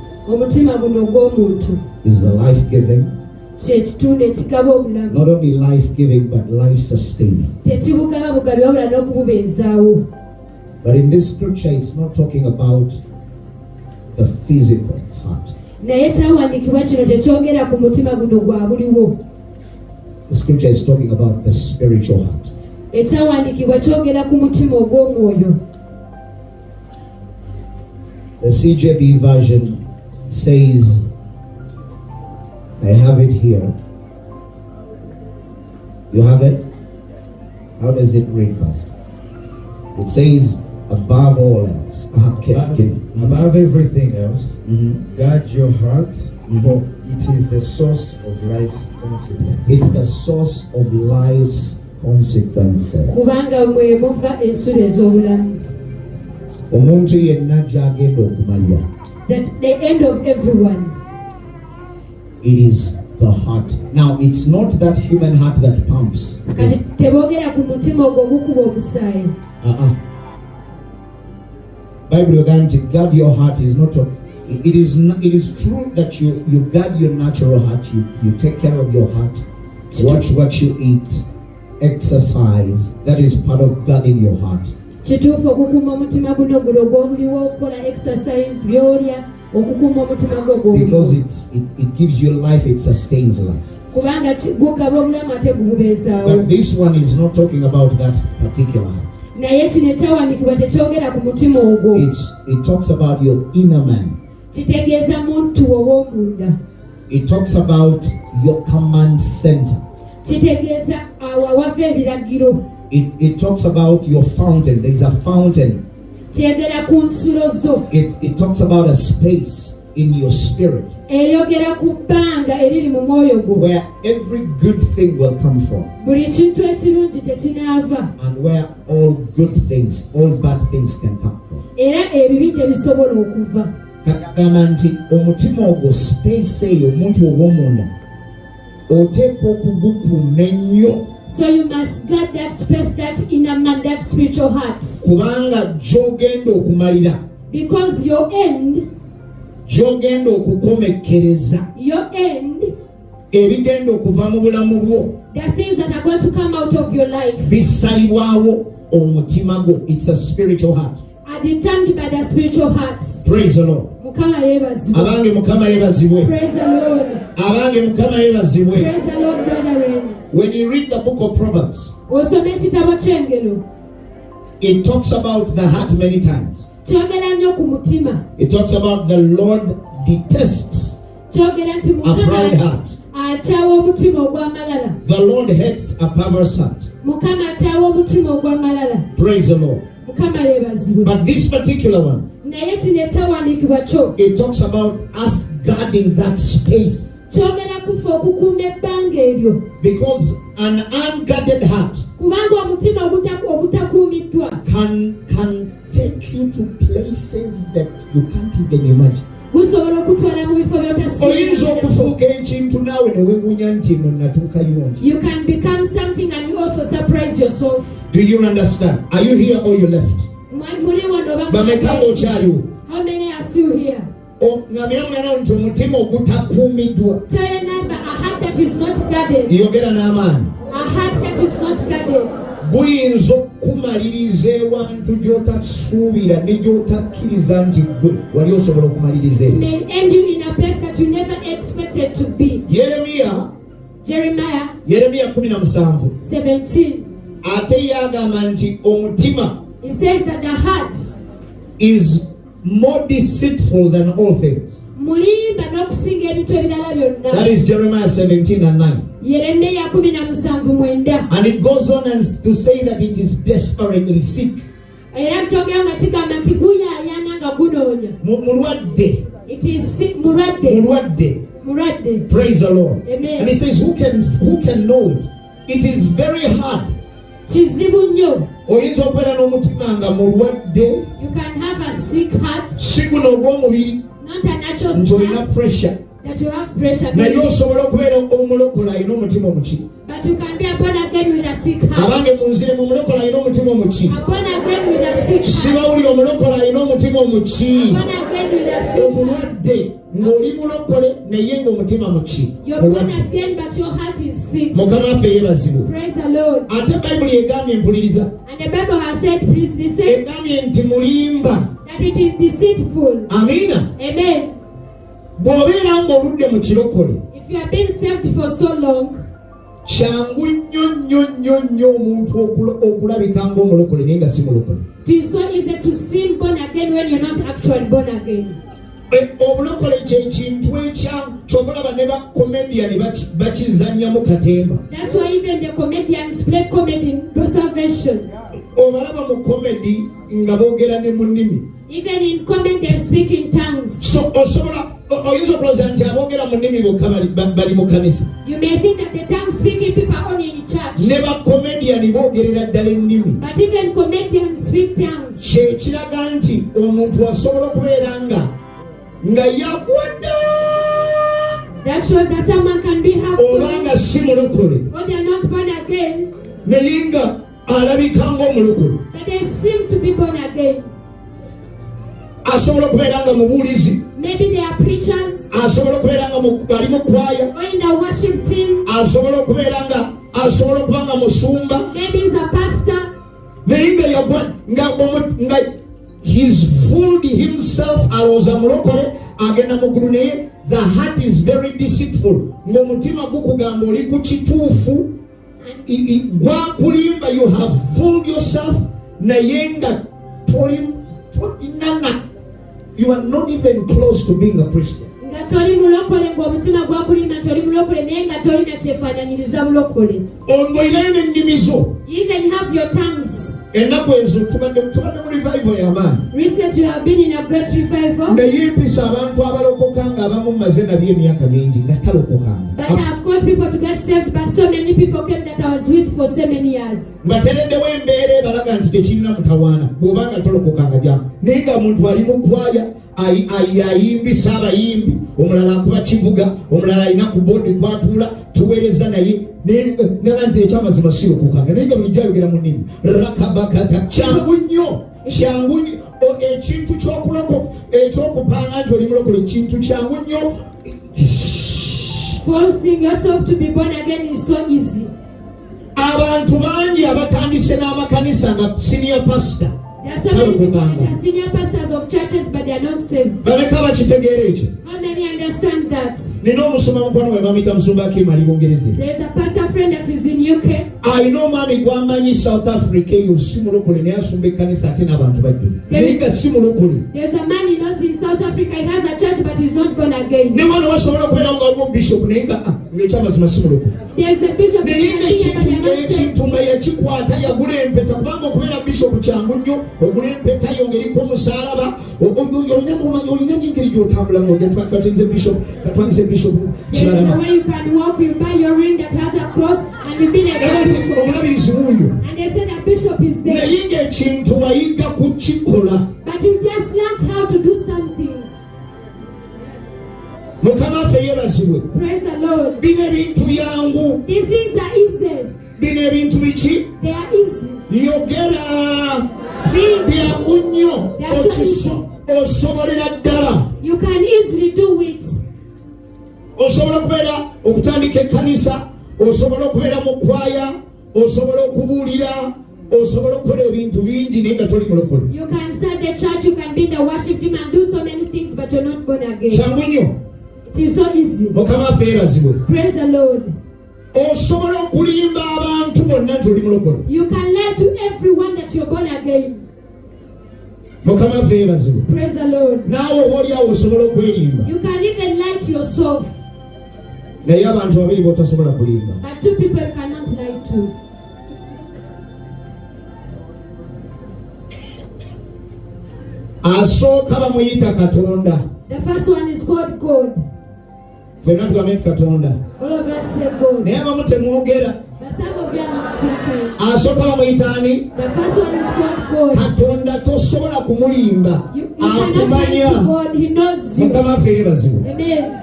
C: is the life-giving, not only life-giving but life-sustaining. But in this scripture it's not talking about the physical heart. The scripture is talking about the spiritual heart. The CJB version says, I have it here. You have it? How does it read, Pastor? It says, above all else.
D: Above everything else, guard your heart, for it is the source of life's consequences.
C: It's the source of life's consequences. Omuntu yenna gy'agenda okumalira.
A: That the end of everyone.
C: It is the heart. Now, it's not that human heart that pumps. Bible guard your heart is not it is true that you guard your natural heart, you take care of your heart, watch what you eat, exercise. That is part of guarding your heart.
A: Kituufu okukuuma omutima guno gw'obuliwo okukola exercise by'olya okukuuma omutima gwo
C: because it gives you life, it sustains life.
A: Kubanga gugaba obulamu ate gububeezaawo.
C: But this one is not talking about that particular heart.
A: Naye kino ekyawandiikibwa tekyogera ku mutima ogwo.
C: It talks about your inner man.
A: Kitegeeza muntu ow'omunda.
C: It talks about your command center.
A: Kitegeeza awo awava ebiragiro.
C: It talks about your fountain. There is a fountain.
A: Kyegera ku nsulo zo.
C: It talks about a space in your spirit
A: eyogera ku bbanga eriri mu mwoyo gwo
C: where every good thing will come from,
A: buli kintu ekirungi tekinaava,
C: and where all good things, all bad things can come from.
A: era ebibi tebisobola okuva.
C: Kagamba nti omutima ogwo, space eyo omuntu ogw'omunda oteeka okugukuuma ennyo.
A: So you must guard that space, that inner man, that spiritual heart.
C: Kubanga gy'ogenda okumalira,
A: because your end
C: gy'ogenda okukomekkereza, ebigenda okuva mu bulamu bwo,
A: the things that are going to come out of your life,
C: bisalibwawo omutima gwo. It's a spiritual heart.
A: are determined by the spiritual heart.
C: Praise the Lord.
A: Mukama yebazibwe.
C: Abange Mukama yebazibwe.
A: Praise the Lord.
C: Abange Mukama yebazibwe.
A: Praise the Lord, brethren.
C: When you read the book of Proverbs,
A: osoma ekitabo ky'engero,
C: it talks about the heart many times.
A: kyogera nnyo ku mutima.
C: It talks about the Lord detests
A: kyogera nti
C: a proud heart.
A: akyawa omutima ogw'amalala.
C: The Lord hates a perverse heart.
A: Mukama akyawa omutima ogw'amalala.
C: Praise the Lord.
A: Mukama yebazibwe.
C: But this particular one,
A: naye kino ekyawandiikibwa kyo,
C: it talks about us guarding that space.
A: kyogera kufa okukuuma ebbanga eryo.
C: Because an unguarded heart
A: kubanga omutima obutakuumiddwa
C: can take you to places that you can't even imagine.
A: gusobola okutwala mu bifo
C: Oyinza okufuuka ekintu naawe ne weewuunya nti eno natuukayo nti.
A: You can become something and you also surprise yourself.
C: Do you understand? Are you here or you left?
A: Muli wano
C: Bameka ng'okyaliwo?
A: How many are still here?
C: Ngamira mulala nti omutima ogutakuumiddwa.
A: Tell your neighbor, a heart that is not guarded.
C: Yogera n'amaanyi.
A: A heart that is not guarded.
C: Guyinza okumaliriza ewantu gy'otasuubira ne gy'otakkiriza nti gwe wali osobola okumaliriza
A: It
C: eyo.
A: may end you in a place that you never expected to be.
C: Jeremiya
A: Jeremiah
C: 17 ate yagamba nti omutima
A: he says that the heart
C: is more deceitful than all things.
A: mulimba n'okusinga ebintu ebirala byonna.
C: That is Jeremiah 17:9.
A: Yeremiya 17:9.
C: And it goes on and to say that it is desperately sick.
A: Era kyogera nga kigamba nti guyaayana nga gunoonya.
C: Mulwadde.
A: It is mulwadde.
C: Mulwadde. Praise the Lord.
A: Amen.
C: And he says, who can know it? It is very hard.
A: Kizibu nnyo.
C: Oyinza okubeera n'omutima nga mulwadde.
A: You can have a sick heart.
C: Si guno ogw'omubiri.
A: Not a natural
C: Nti olina
A: heart.
C: pressure.
A: That you have pressure.
C: Naye osobola okubeera omulokole alina omutima omuki.
A: But you can be a born again with a sick heart.
C: Abange munzire mu mulokole alina omutima omuki.
A: A born again with a sick heart.
C: Sibawulira omulokole alina omutima omuki.
A: Born again with a sick heart.
C: Omulwadde ng'oli mulokole naye ng'omutima muki.
A: You're born again but your heart is sick.
C: Mukama waffe yeebazibwe.
A: Praise the Lord.
C: Ate Bayibuli egambye mpuliriza.
A: And the Bible has said, please listen,
C: Egambye nti mulimba.
A: that it is deceitful.
C: Amiina.
A: Amen.
C: Bw'obeera ng'oludde mu kirokole,
A: If you have been saved for so long,
C: kyangu nnyo omuntu okulabika ng'omulokole naye nga si mulokole.
A: it is so easy to seem born again when you're not actually born again.
C: Obulokole kye kintu ky'obalaba ne bakomediyani bakizannyamu katemba.
A: That's why even the comedians play comedy in salvation.
C: Obalaba mu komedi nga boogera ne mu nnimi.
A: Even in comedy they speak in tongues.
C: So osobola oyinza okulowooza nti aboogera mu nnimi bokka bali mu kanisa.
A: You may think that the tongue speaking people are only in church.
C: Ne bakomediyani boogerera ddala ennimi.
A: But even comedians speak tongues.
C: Kye kiraga nti omuntu asobola okubeera nga yakwata.
A: That shows that someone can be half
C: oba nga si mulokole
A: or they are not born again,
C: naye nga alabika ng'omulokole.
A: but they seem to be born again.
C: asobola okubeeranga mubuulizi.
A: Maybe they are preachers.
C: Asobola okubeeranga bali mu kwaya.
A: Or in the worship team.
C: Asobola okubanga musumba.
A: Maybe he's a pastor.
C: Naye nga he's fooled himself alowooza mulokole agenda muggulu naye the heart is very deceitful. Ng'omutima gukugamba oli ku kituufu gwakulimba, you have fooled yourself naye nga tolinana. You are not even close to being a Christian.
A: Even have your tongues.
C: Ennaku ezo tubadde mu revival y'amaanyi.
A: Recently you have been in a great revival.
C: Neyeempisa abantu abalokoka nga abamu maze nabyo emyaka mingi nga talokokanga.
A: But I have called people to get saved, but so many people came that I was with for so many years.
C: Mbatereddewo embeera ebalaga nti tekirina mutawaana bw'obanga tolokokanga jamu. Naye nga muntu ali mu kwaya ayimbisa abayimbi, omulala akuba kivuga, omulala alina ku boodi kwatuula tuweereza naye naga nti ekyamazima sirokokanga naye nga bulijjo ayogera mu nnimi rakabakata. Kyangu nnyo ekintu ekyokupanga nti oli mulokole kintu kyangu nnyo.
A: Forcing yourself to be born again is so easy.
C: Abantu bangi abatandise n'amakanisa nga senior pastor.
A: There are so many people that are senior pastors of churches, but they are not saved.
C: How
A: many understand that?
C: There
A: is a pastor friend that is in UK.
C: I know mami gwammanyi South Africa eyo simulokole naye asumba ekkanisa ate n'abantu bajjula naye nga simulokole.
A: There is a man he knows in South Africa. He has a church but he's not born again.
C: Ne mwana wasobola okubeera nga waliwo bishop naye nga ng'ekyamazima simulokole.
A: There is a bishop.
C: Naye ng'ekintu nga yakikwata yagula empeta kubanga okubeera bishop kyangu nnyo. Ogula empeta yongeriko omusaalaba olina engeri gy'otambulamu katwandize bishop
A: there is a way you can walk, you buy your ring that has a cross and you be like a bishop. And they said a bishop is there. But you just learned how to do something. Praise the Lord. These things are easy. They are easy. You can easily do it.
C: Osobola kubeera okutandika ekkanisa, osobola okubeera mu kwaya, osobola okubuulira, osobola okukola ebintu bingi naye nga toli mulokole.
A: You can start a church, you can be in the worship team and do so many things, but you're not born again.
C: Kyangu nnyo.
A: It is so easy.
C: Mukama waffe yeebazibwe.
A: Praise the Lord.
C: Osobola okulimba abantu bonna nti oli mulokole.
A: You can lie to everyone that you're born again.
C: Mukama waffe yeebazibwe.
A: Praise the Lord.
C: Naawe oba oli awo osobola okwerimba.
A: You can even lie to yourself.
C: Naye abantu babiri botasobola kulimba.
A: But two people you cannot lie to.
C: Asooka bamuyita Katonda.
A: The first one is called God.
C: Ffenna tugambe nti Katonda.
A: All of us say God.
C: Naye abamu temwogera.
A: But some of you are not speaking.
C: Asooka bamuyita ani?
A: The first one is called God.
C: Katonda tosobola kumulimba.
A: You cannot lie to God. He knows you.
C: Mukama waffe yeebazibwe.
A: Amen.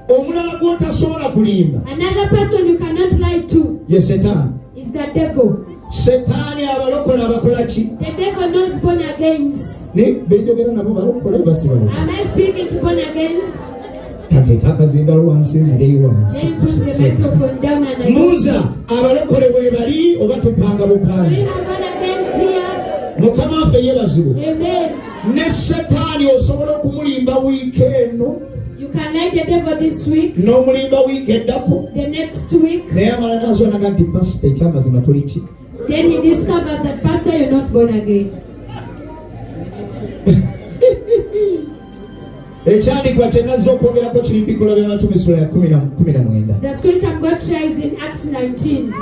C: Omulala gw'otasobola kulimba.
A: Another person you cannot lie to.
C: Ye Setaani.
A: Is the devil.
C: Setaani abalokole abakola ki?
A: The devil knows born agains.
C: Ne benjogera nabo balokole basibalokole.
A: Am I speaking to born agains?
C: Kateeka akazimba lwansi nzireyo wansi. Mbuuza abalokole bwe bali oba tupanga bupanzi. Mukama waffe yeebazibwe.
A: Amen.
C: Ne Setaani osobola okumulimba wiiki eno.
A: You can lie the devil this week.
C: N'omulimba wiiki eddako.
A: The next week.
C: Naye amala nazo naga nti pasita ekyamazima toli ki?
A: Then he discovers that pastor you're not born again.
C: Ekyandikibwa kye nazze okwogerako kiri mu Bikolwa by'Abatume Sura ya 19.
A: The scripture I'm going to share is in Acts 19.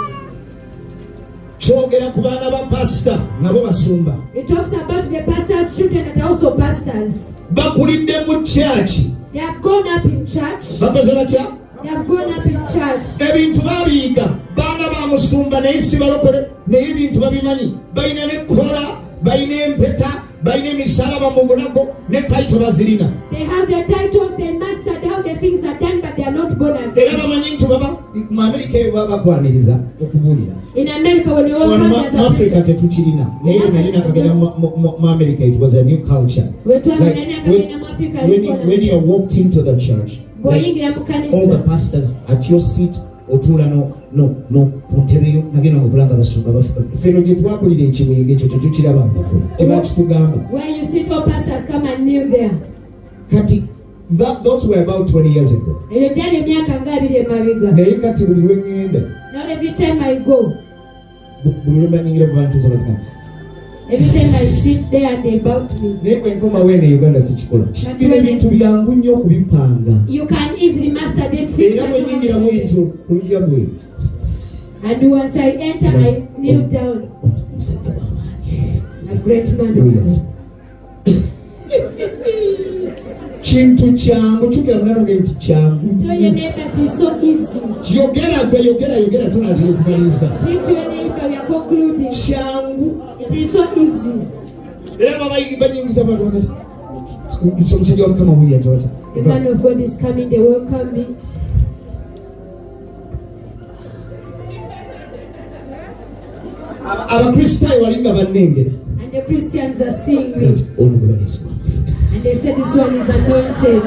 C: Kyogera ku baana ba pasita nabo basumba.
A: It talks about the pastor's children that are also pastors.
C: Bakulidde mu kyaki.
A: They have grown up in church.
C: Bakoze batya?
A: They have grown up in church.
C: Ebintu babiyiga baana ba musumba naye si balokole naye ebintu babimanyi balina n'ekkola balina empeta balina emisalaba mu bulago ne taito bazirina.
A: They have the titles, they mastered how the things are done, but they are not not born again. In America, when you all come as Africa,
C: it was a new culture. Like when you walked into the church, like all the pastors at your seat, otula no kuntebeyo nagenda okulanga basumba bafuka feno gye twakulira ekimwenge ekyo tetukirabangako tebakitugamba.
A: When you sit, all pastors come and kneel there.
C: Kati those were about 20 years ago.
A: Naye
C: kati buli lwe ngenda,
A: now every time I go,
C: buli lwe mbanyingira mu bantu zabatukana,
A: every time I sit there and they bow to me.
C: Naye bwe nkoma wene Uganda sikikola. Bino ebintu byangu nnyo okubipanga.
A: You can easily master the things.
C: Era bwe nyingira mu ekyo olugira bwe.
A: And once I enter, I kneel down. A great man of God.
C: Kintu kyangu chukira mwana nti kyangu.
A: Tell your neighbor it is so easy.
C: Yogera tunatira kumalisa.
A: Speak to your neighbor, we are concluding.
C: Kyangu.
A: It is so easy.
C: Era baba banyingiza abantu bakati. Somusajja wa kama huyu atawata.
A: The man of God is coming, they welcome me.
C: Abakristaayo walinga bannengera.
A: And the Christians are seeing me.
C: Ono gwe baleesibwa amafuta.
A: And they said this one is anointed.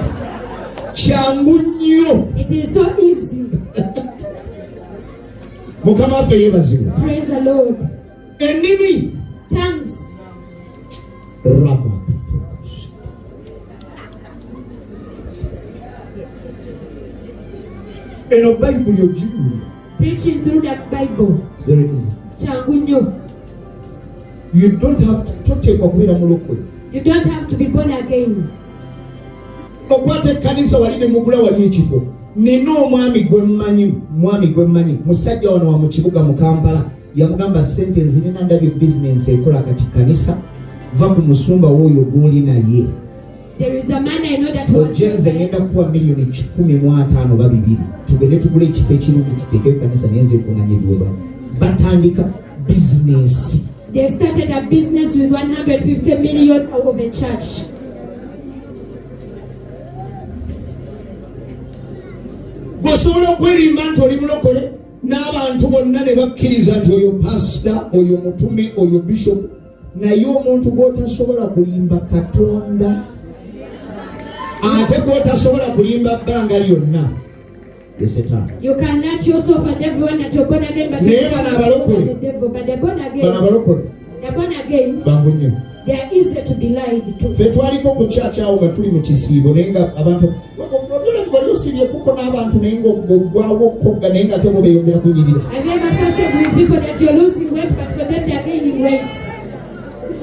C: Kyangu nnyo.
A: It is so easy.
C: Mukama waffe yeebazibwe.
A: Praise the Lord.
C: Ennimi.
A: Tongues.
C: Rabba. Eno Bayibuli ogirula.
A: Preaching through that Bible.
C: It's very easy.
A: Kyangu nnyo.
C: You don't have to toteekwa kubeera mulokole.
A: You don't have to be born again.
C: Okwata ekkanisa wali ne mugula wali ekifo. Nina omwami gwe mmanyi musajja wano wa mu kibuga mu Kampala yamugamba ssente nzirina ndabye bizinensi ekola kati kanisa va ku musumba w'oyo gw'oli naye.
A: There is a man I know that was
C: ojenze ngenda kuwa milioni 15 oba 2 tugende tugule ekifo ekirungi tuteekeyo kanisa naye nze kunganyirwa batandika bizinensi.
A: They started a business with 150 million of a church.
C: Gosobola okwerimba nti oli mulokole n'abantu bonna ne bakkiriza nti oyo pasita oyo mutume oyo bishop naye omuntu gw'otasobola kulimba Katonda ate gw'otasobola kulimba bbanga lyonna ye Setaani.
A: You can let yourself and everyone that you're born again, but
C: naye bano abalokole
A: the devil. But they're born again.
C: Bano abalokole
A: They're born again.
C: bangu nnyo.
A: They are easy to be lied to.
C: Ffe twaliko ku church awo nga tuli mu kisiibo naye nga abantu wali osibye kuko n'abantu naye ng'ogwawo okukogga naye nga te bo beeyongera kunyirira.
A: Have you ever fasted with people that you're losing weight, but for them they are gaining weight?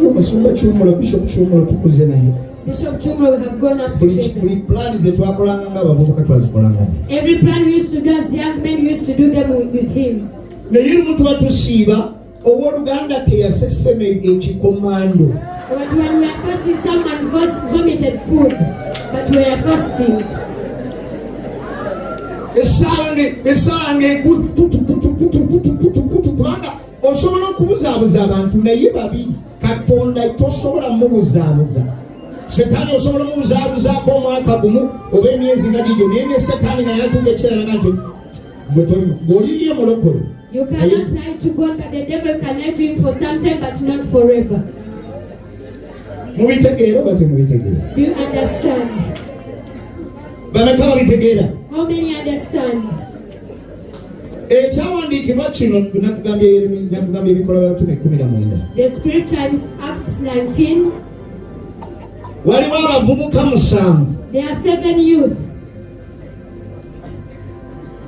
C: Omusumba Kyumulo, Bishop Kyumulo tukuze naye.
A: Bishop Chumro, we have gone up together.
C: Buli plan ze twakolanga ng'abavubuka twazikolanga naye.
A: Every plan we used to do as young men, we used to do them with him.
C: Naye lumu tuba tusiiba owooluganda teyasesema ekikomando.
A: But when we are fasting, someone vomited food, but we are fasting.
C: Essala ng'ekutukutukutukutukutukutu kubanga osobola okubuzaabuza abantu naye babiri Katonda tosobola mubuzaabuza. Setaani osobola mubuzaabuzaako omwaka gumu oba emyezi nga gigyo naye ne Setaani naye atuuka ekiseera naga nti gwe tolimu gw'oliye mulokole.
A: You cannot lie to God, but the devil can lie to him for some time, but not forever.
C: Mubitegeera oba temubitegeera?
A: Do you understand?
C: Bameka babitegeera?
A: How many understand?
C: Ekyawandiikibwa kino nakugambye ebikola by'Abatume 19.
A: The scripture in Acts 19.
C: Waliwo abavubuka 7.
A: There are 7 youth.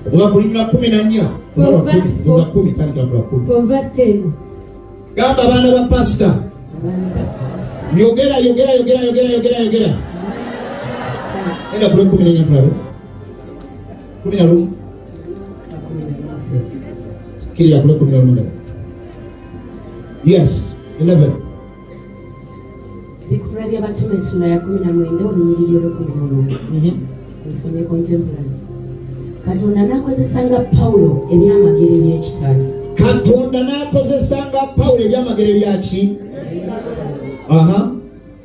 C: Okuva ku lunywa 14
A: From verse 4. From verse 10.
C: Gamba abaana ba pasita. Yogera. Enda kule 14 tulabe. 11. Kiriya kule 11. Yes, 11.
E: Bikura by'Abatume sura ya 19 olunyiriri olw'okulimulungu. Nsomye contemporary. Katonda n'akozesanga Pawulo ebyamagero by'ekitalo.
C: Katonda n'akozesanga Pawulo ebyamagero byaki?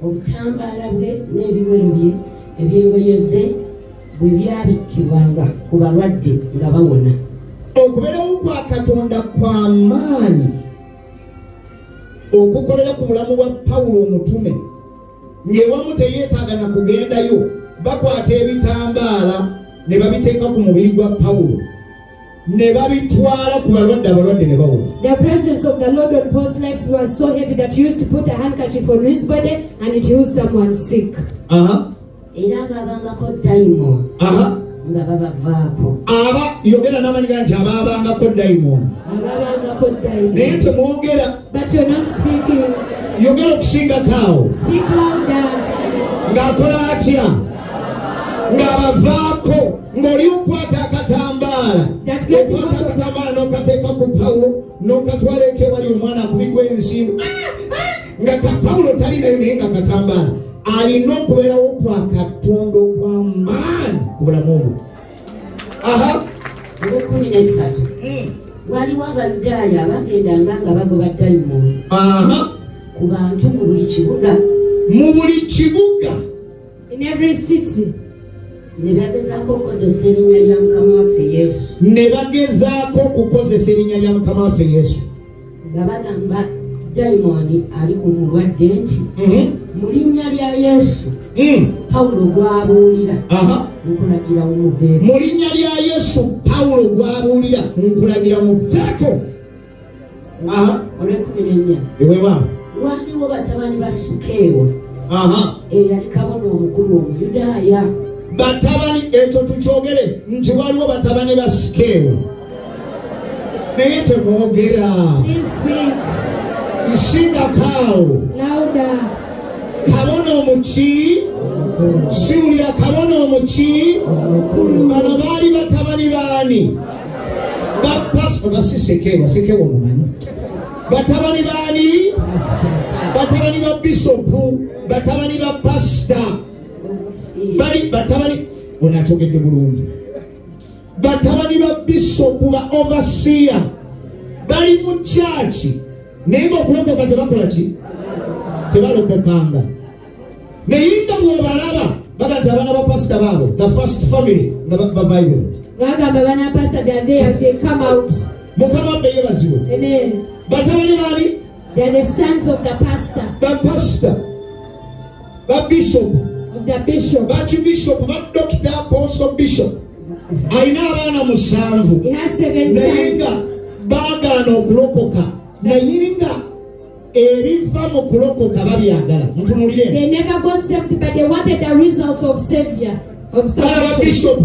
E: Obutambaala bwe n'ebiwero bye eby'engoye ze bwe byabikibwanga ku balwadde nga bawona.
C: Okubeerawo kwa Katonda kwa maanyi okukolera ku bulamu bwa Pawulo omutume ng'ewamu teyeetaaga na kugendayo, bakwata ebitambaala ne babiteeka ku mubiri gwa Pawulo ne babitwala ku balwadde, abalwadde ne bawona.
A: The presence of the Lord on Paul's life was so heavy that he used to put a handkerchief on his body and it healed someone sick.
E: Era babangako daimon nga babavaako.
C: Yogera n'amanyiga nti abaabangako daimon. Naye temwogera.
A: But you're not speaking.
C: Yogera okusingakaawo.
A: Speak louder.
C: Ng'akola atya? Ng'abavaako ng'oli okwata akatambaala. Okwata akatambaala n'okateeka ku Pawulo n'okatwala eka wali omwana akubiddwa ensimu. Nga Pawulo talinayo naye nga katambaala. Alina okubeerawo kwa Katonda okw'amaanyi ku bulamu bwe.
E: Olw'ekumi waliwo Abayudaaya abagendanga nga bagoba dayimooni ku bantu mu buli kibuga.
C: Mu buli kibuga.
A: In every city.
E: Ne bagezaako okukozesa erinnya lya Mukama waffe Yesu.
C: Ne bagezaako okukozesa erinnya lya Mukama waffe Yesu.
E: Nga bagamba dayimooni ali ku mulwadde nti mu linnya lya Yesu Pawulo gwabuulira nkulagira mumuveeko.
C: Mu linnya lya Yesu Pawulo gwabuulira nkulagira muveeko.
E: Olw'ekumi
C: ewewa
E: waliwo batabani ba Sukeewa eyali kabona omukulu Omuyudaaya.
C: Batabani, ekyo tukyogere nti waliwo batabani ba Sukeewa naye temwogera. Isingakaawo. Kabona omuki siwulira kabona omuki. Bano baali batabani baani? Sekeewa mumanyi. Batabani baani? Batabani ba bisopu, batabani ba pasita, bali batabani onakyogedde bulungi. Batabani ba bisopu, ba overseer bali mu church naye ng'okulokoka tebakola ki? Tebalokokanga. Naye nga bw'obalaba baga nti abaana ba pasita baabo, the first family nga bavibrant.
A: Bagamba bana pastor they come out.
C: Mukama waffe yeebazibwe.
A: Amen.
C: Batabani baani?
A: They are the sons of the pastor.
C: Ba pastor, ba bishop,
A: of the bishop,
C: ba bishop, ba doctor, apostle, bishop. Alina abaana musanvu.
A: He has 7
C: naye nga
A: sons.
C: baagaana okulokoka. Naye nga ebiva mu kulokoka babyagala. Mutunulire.
A: They never got saved, but they wanted the results of savior, of salvation.
C: Ba bishop,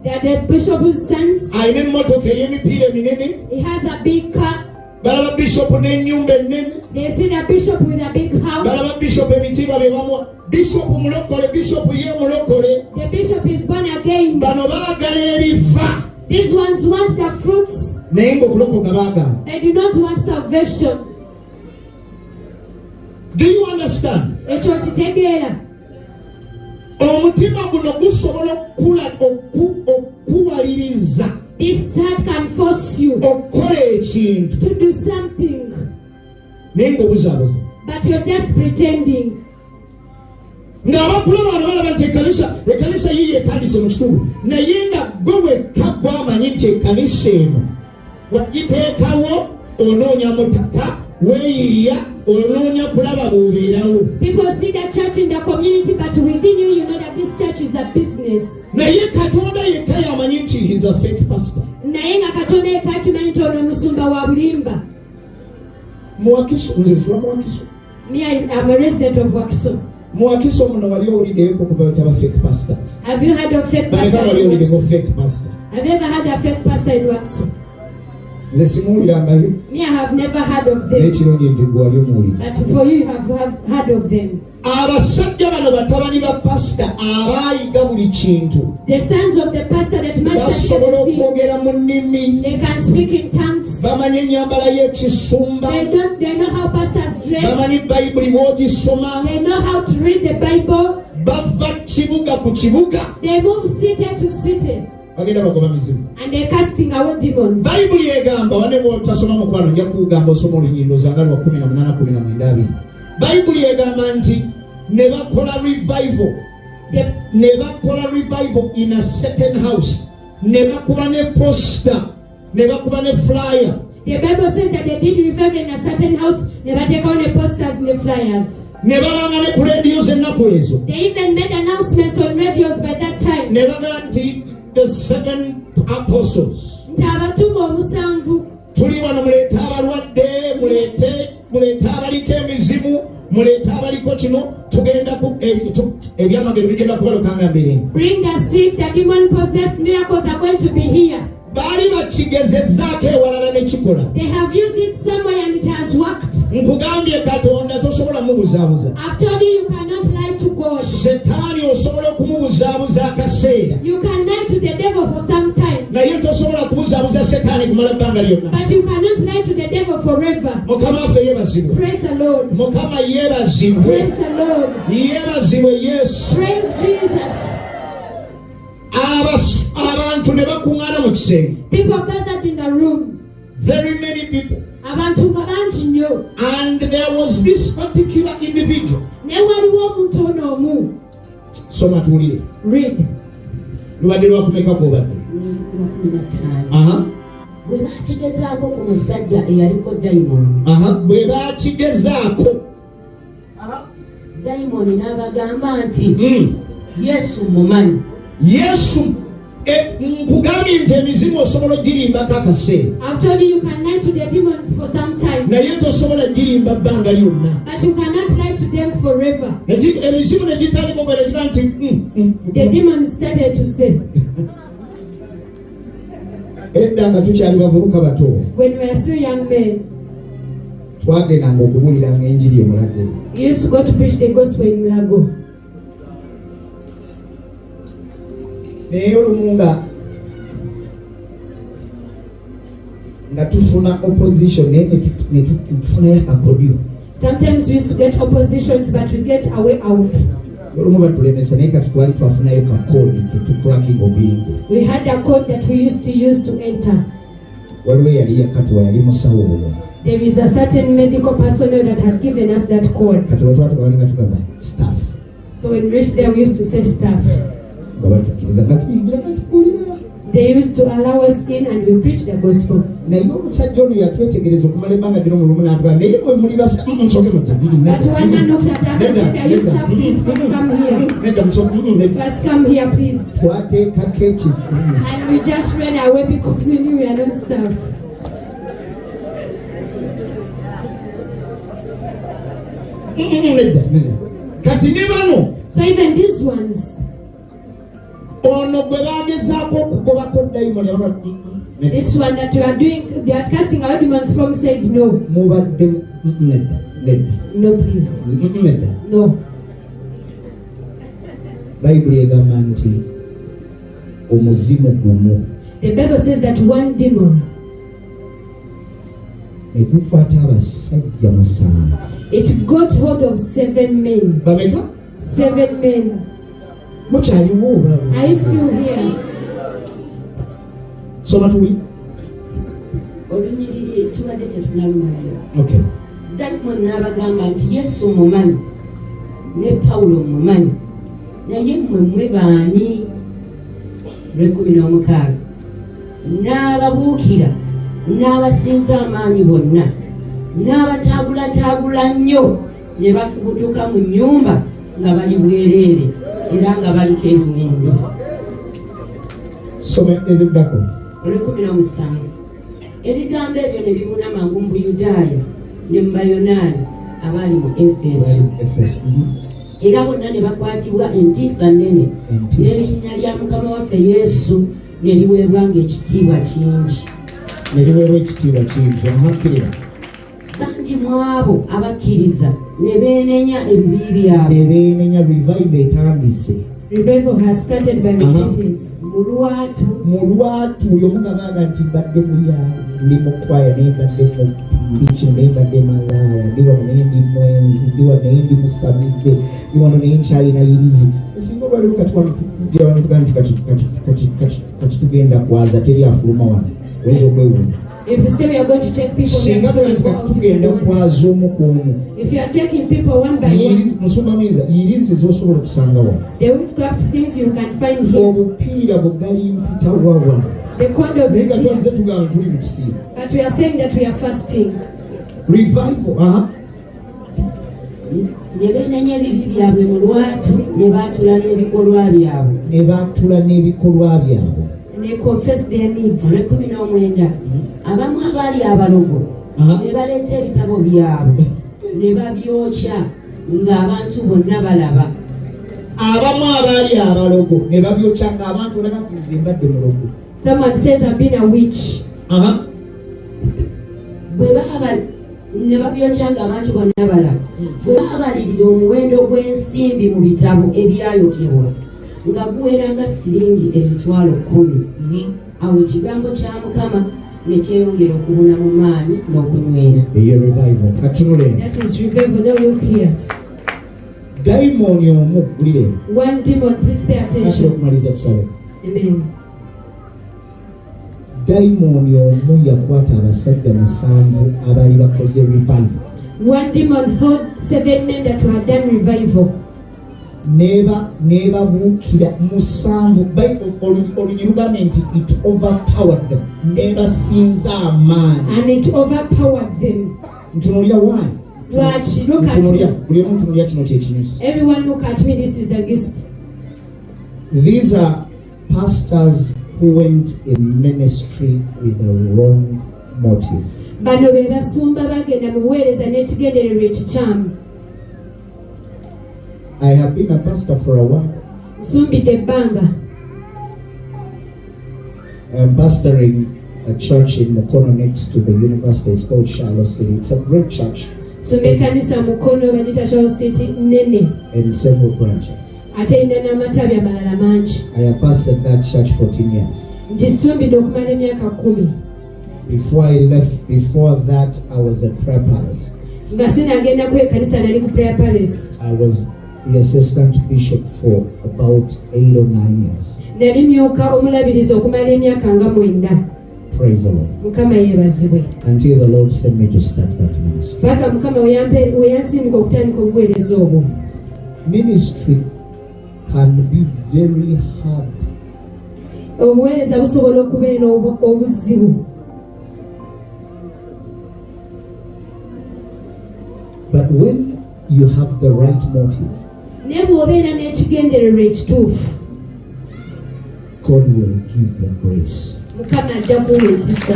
A: they are the bishop's sons.
C: alina emmotoka ey'emipiira eminene.
A: He has a big car.
C: Balaba bishop n'ennyumba ennene.
A: They see the bishop with a big house.
C: Balaba bishop ebitiibwa bye bamuwa. Bishop mulokole, bishop ye mulokole.
A: The bishop is born again.
C: Bano baagala ebifa.
A: These ones want the fruits.
C: Naye ng'okulokoka baagala.
A: They do not want salvation.
C: Do you understand?
A: Ekyo kitegeera.
C: Omutima guno gusobola okuwaliriza.
A: This heart can force you
C: okukola ekintu.
A: to do something.
C: Naye ng'obuzaabuza.
A: But you're just pretending.
C: Ng'abakulaba bano balaba nti ekkanisa yiyo etandise mu kitundu. Naye nga gwe wekka gw'amanyi nti ekkanisa eno wagiteekawo onoonya mutaka weeyiiya onoonya kulaba bw'obeerawo.
A: People see the church in the community, but within you, you know that this church is a business.
C: Naye Katonda yekka y'amanyi nti he's a fake pastor.
A: Naye nga Katonda yekka akimanyi nti ono musumba wa bulimba.
C: Muwakiso, nze nsula Muwakiso.
A: Me, I'm a resident of Wakiso.
C: Muwakiso muno wali owuliddeko ku bayita ba fake pastors.
A: Have you heard of fake
C: Baleka
A: pastors
C: wali
A: in
C: owuliddeko
A: Wakiso?
C: fake pastor.
A: Have you ever had a fake pastor in Wakiso?
C: Nze simuwulirangayo.
A: Me, I have never heard of
C: Naye
A: them.
C: kirungi nti gwe wali omuwulira.
A: But for you, you have heard of them.
C: Abasajja bano batabani ba pastor abaayiga buli kintu.
A: The sons of the pastor that mastered
C: Basobola
A: everything.
C: okwogera mu nnimi.
A: They can speak in tongues.
C: Bamanyi ennyambala y'ekisumba.
A: They know how pastors dress.
C: Bamanyi bayibuli bw'ogisoma.
A: They know how to read the Bible.
C: Bava kibuga ku kibuga.
A: They move city to city.
C: Bagenda bagoba mizimu.
A: And they're casting away demons.
C: Bayibuli egamba wane bw'otasoma mukwano nja kugamba osoma olunyindo zangali wa 18-19-20. Bayibuli egamba nti ne bakola revival never call a revival in a certain house, never call a poster, never call a flyer.
E: The Bible says that they did revival in a certain house, never take on the posters and the flyers. They even made announcements on radios by that time.
C: Never guaranteed the 7 apostles. Tuli wano muleta abalwadde, muleta abaliko emizimu, muleta abaliko kino, tugenda ku ebyamagero bigenda kubalukanga mbere.
E: Bring the sick, the demon possessed, miracles are going to be here.
C: Bali bakigezezzaako ewalala ne kikola.
E: They have used it somewhere and it has worked.
C: Nkugambye Katonda tosobola mubuzaabuza.
E: I've told you you cannot lie to God.
C: Setaani osobola okumubuzaabuza akaseera.
E: You can lie to the devil for some time.
C: Naye tosobola kubuzaabuza Setaani kumala bbanga lyonna.
E: But you cannot lie to the devil forever.
C: Mukama waffe yeebazibwe.
E: Praise the Lord.
C: Mukama yeebazibwe.
E: Praise the Lord.
C: Yeebazibwe Yesu.
E: Praise Jesus.
C: Abantu ne bakuŋŋaana mu kisenge.
E: People gathered in the room.
C: Very many people.
E: Abantu bangi nnyo.
C: And there was this particular individual.
E: Ne waliwo omuntu ono omu.
C: Soma tuwulire.
E: Read.
C: Lubadde lwakumeka gw'obadde?
E: Bwe baakigezaako ku musajja eyaliko dayimoni.
C: Bwe baakigezaako.
E: Dayimoni n'abagamba nti Yesu mumanyi.
C: Yesu nkugambye nti emizimu osobola ogirimbako akaseera.
E: I've told you can lie to the demons for some time.
C: Naye tosobola girimba bbanga lyonna.
E: But you cannot lie to them forever.
C: Emizimu ne gitandika okwera giga nti
E: the demons started to say.
C: Edda nga tukyali bavubuka bato.
E: When we were still young men.
C: Twagendanga okubuuliranga enjiri e Mulage.
E: We used to go to preach the gospel in Mulago.
C: Naye olumu nga tufuna opposition naye ne tufunayo akakodyo.
E: Sometimes we used to get oppositions but we get our way out.
C: Olumu batulemesa naye kati twali twafunayo kakodi ke tukulakinga obuyingira.
E: We had a code that we used to use to enter.
C: Waliwo yali yakatuwa yali musawo olwo.
E: There is a certain medical personnel that had given us that code.
C: Kati bwe twatugaali nga tugamba staff.
E: So when we reached there we used to say staff. They used to allow us in and we preach the gospel.
C: But one
E: man looked at us and said, "Are you staff? Please first come here. First come here, please." And we just ran away because we knew we are not staff. So even these ones. This one that you are doing, they are casting out demons from said no. No, please. No. The Bible says that one demon. It got hold of 7 men. 7 men. Are you still here?
C: Soma tuwi. Okay.
E: Dayimoni n'abagamba nti Yesu mumanyi ne Pawulo mumanyi naye mmwe baani. 16 n'ababuukira n'abasinza amaanyi bonna n'abataagulataagula nnyo ne bafubutuka mu nnyumba nga bali bwereere era nga baliko ebiwundu.
C: Soma ebiddako.
E: 17. Ebigambo ebyo ne bibuna mangu mu Buyudaaya ne mu Bayonaani abali mu Efeso. Era bonna ne bakwatibwa entiisa nnene n'erinnya lya Mukama waffe Yesu ne liweebwanga ekitiibwa kingi. Bangi mu abo abakkiriza ne beenenya ebibi byabwe. Revival has started by repentance.
C: Mulwatu yomugabanga nti mbadde ndi mukwaya nembadde mubiki nembadde malaya ndi wano naye ndi mwenzi ndi wano naye ndi musamize ndi wano naye nkyayinayirizi. Singa olwaliwo kati wano tugaa nti kati tugenda kwaza teri afuluma wano oyinza okwewuunya.
E: If you say we are going to take people, if you are taking people one by one, the witchcraft things you can find here. The condom, but we are saying that we are fasting.
C: Revival,
E: and they confess their needs.
C: abamu abaali abalogo ne babyokya ng'abantu olaba nti nze mbadde mulogo.
E: Someone says I've been a witch.
F: ne babyokya ng'abantu bonna balaba bwe babalirira omuwendo gw'ensimbi mu bitabo ebyayokebwa nga guwera nga siringi emitwalo 10. Awo ekigambo kya Mukama ne kyeyongera okubuna mu maanyi n'okunywera.
E: That is revival. Now look here.
C: Daimoni omu bulire.
E: One demon, please pay attention. Amen.
C: Daimoni omu yakwata abasajja 7 abaali bakoze revival.
E: One demon held 7 men that were done revival. Neba bukira 7 Bible olugament it overpowered them. Neba sinza amaanyi. And it overpowered them. Ntunulia why? Watch, look at me. Everyone look at me, this is the list.
C: These are pastors who went in ministry with the wrong motive.
E: Bano be basumba bagenda mu buweereza n'ekigendererwa ekikyamu.
C: I have been a pastor for a while.
E: Nsumbidde ebbanga.
C: I am pastoring a church in Mukono next to the university. It's called Shiloh City. It's a great church.
E: Kanisa Mukono bagita Shiloh City nene.
C: And several branches.
E: Ate ina n'amatabi amalala mangi.
C: I have pastored that church 14 years.
E: Ngisitumbidde okumala emyaka 10.
C: Before I left, before that, I was at Prayer Palace.
E: Nga sinagenda ku kanisa nali ku Prayer Palace.
C: I was the assistant bishop for about 8 or 9 years.
E: Nali myuka omulabirizi okumala emyaka nga 9.
C: Praise the Lord.
E: Mukama yeebazibwe.
C: Until the Lord sent me to start that ministry.
E: Paka Mukama weyansindika okutandika obuweereza obwo.
C: Ministry can be very hard.
E: Obuweereza busobola okubeera obuzibu.
C: But when you have the right motive,
E: naye bw'obeera n'ekigendererwa ekituufu,
C: God will give the grace.
E: Mukama ajja kuwa ekisa.